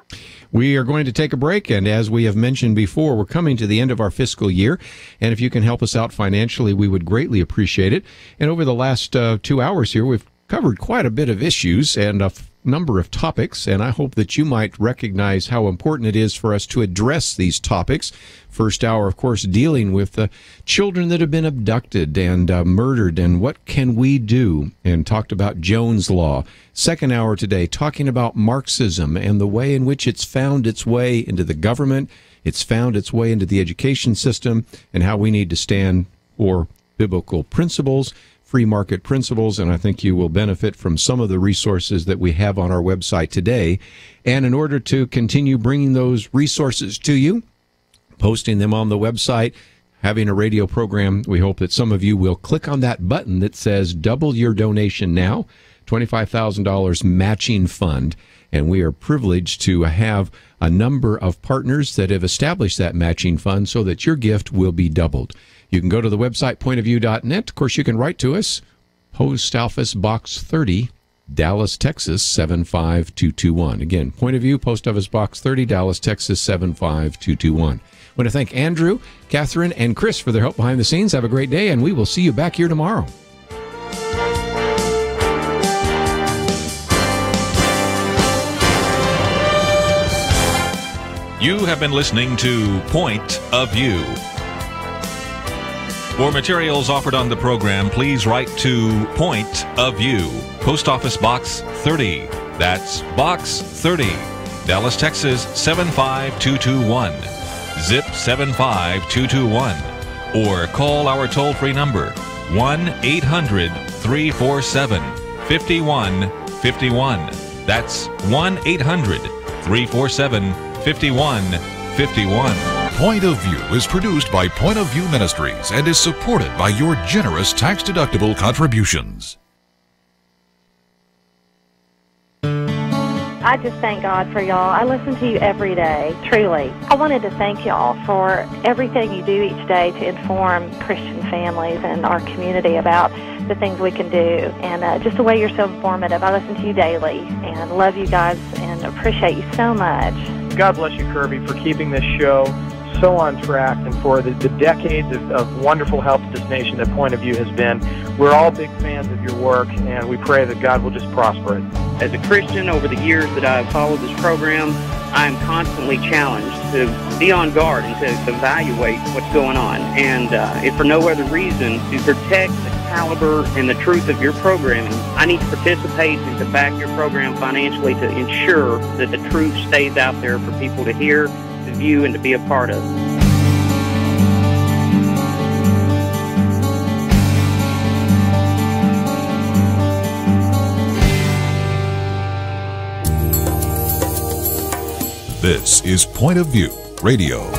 We are going to take a break, and as we have mentioned before, we're coming to the end of our fiscal year, and if you can help us out financially, we would greatly appreciate it. And over the last 2 hours here, we've covered quite a bit of issues and a number of topics, and I hope that you might recognize how important it is for us to address these topics. First hour, of course, dealing with the children that have been abducted and murdered, and what can we do, and talked about Joan's Law. Second hour today, talking about Marxism and the way in which it's found its way into the government, it's found its way into the education system, and how we need to stand for biblical principles, free market principles, and I think you will benefit from some of the resources that we have on our website today. And in order to continue bringing those resources to you, posting them on the website, having a radio program, we hope that some of you will click on that button that says double your donation now, $25,000 matching fund. And we are privileged to have a number of partners that have established that matching fund so that your gift will be doubled. You can go to the website, pointofview.net. Of course, you can write to us. Post Office Box 30, Dallas, Texas, 75221. Again, Point of View, Post Office Box 30, Dallas, Texas, 75221. I want to thank Andrew, Catherine, and Chris for their help behind the scenes. Have a great day, and we will see you back here tomorrow. You have been listening to Point of View. For materials offered on the program, please write to Point of View, Post Office Box 30. That's Box 30, Dallas, Texas 75221. Zip 75221. Or call our toll-free number 1-800-347-5151. That's 1-800-347-5151. Point of View is produced by Point of View Ministries and is supported by your generous tax-deductible contributions. I just thank God for y'all. I listen to you every day, truly. I wanted to thank y'all for everything you do each day to inform Christian families and our community about the things we can do, and just the way you're so informative. I listen to you daily and love you guys and appreciate you so much. God bless you, Kerby, for keeping this show so on track and for the decades of wonderful help to this nation that Point of View has been. We're all big fans of your work, and we pray that God will just prosper it. As a Christian, over the years that I've followed this program, I am constantly challenged to be on guard and to evaluate what's going on. And if for no other reason, to protect the caliber and the truth of your programming, I need to participate and to back your program financially to ensure that the truth stays out there for people to hear, to view, and to be a part of. This is Point of View Radio.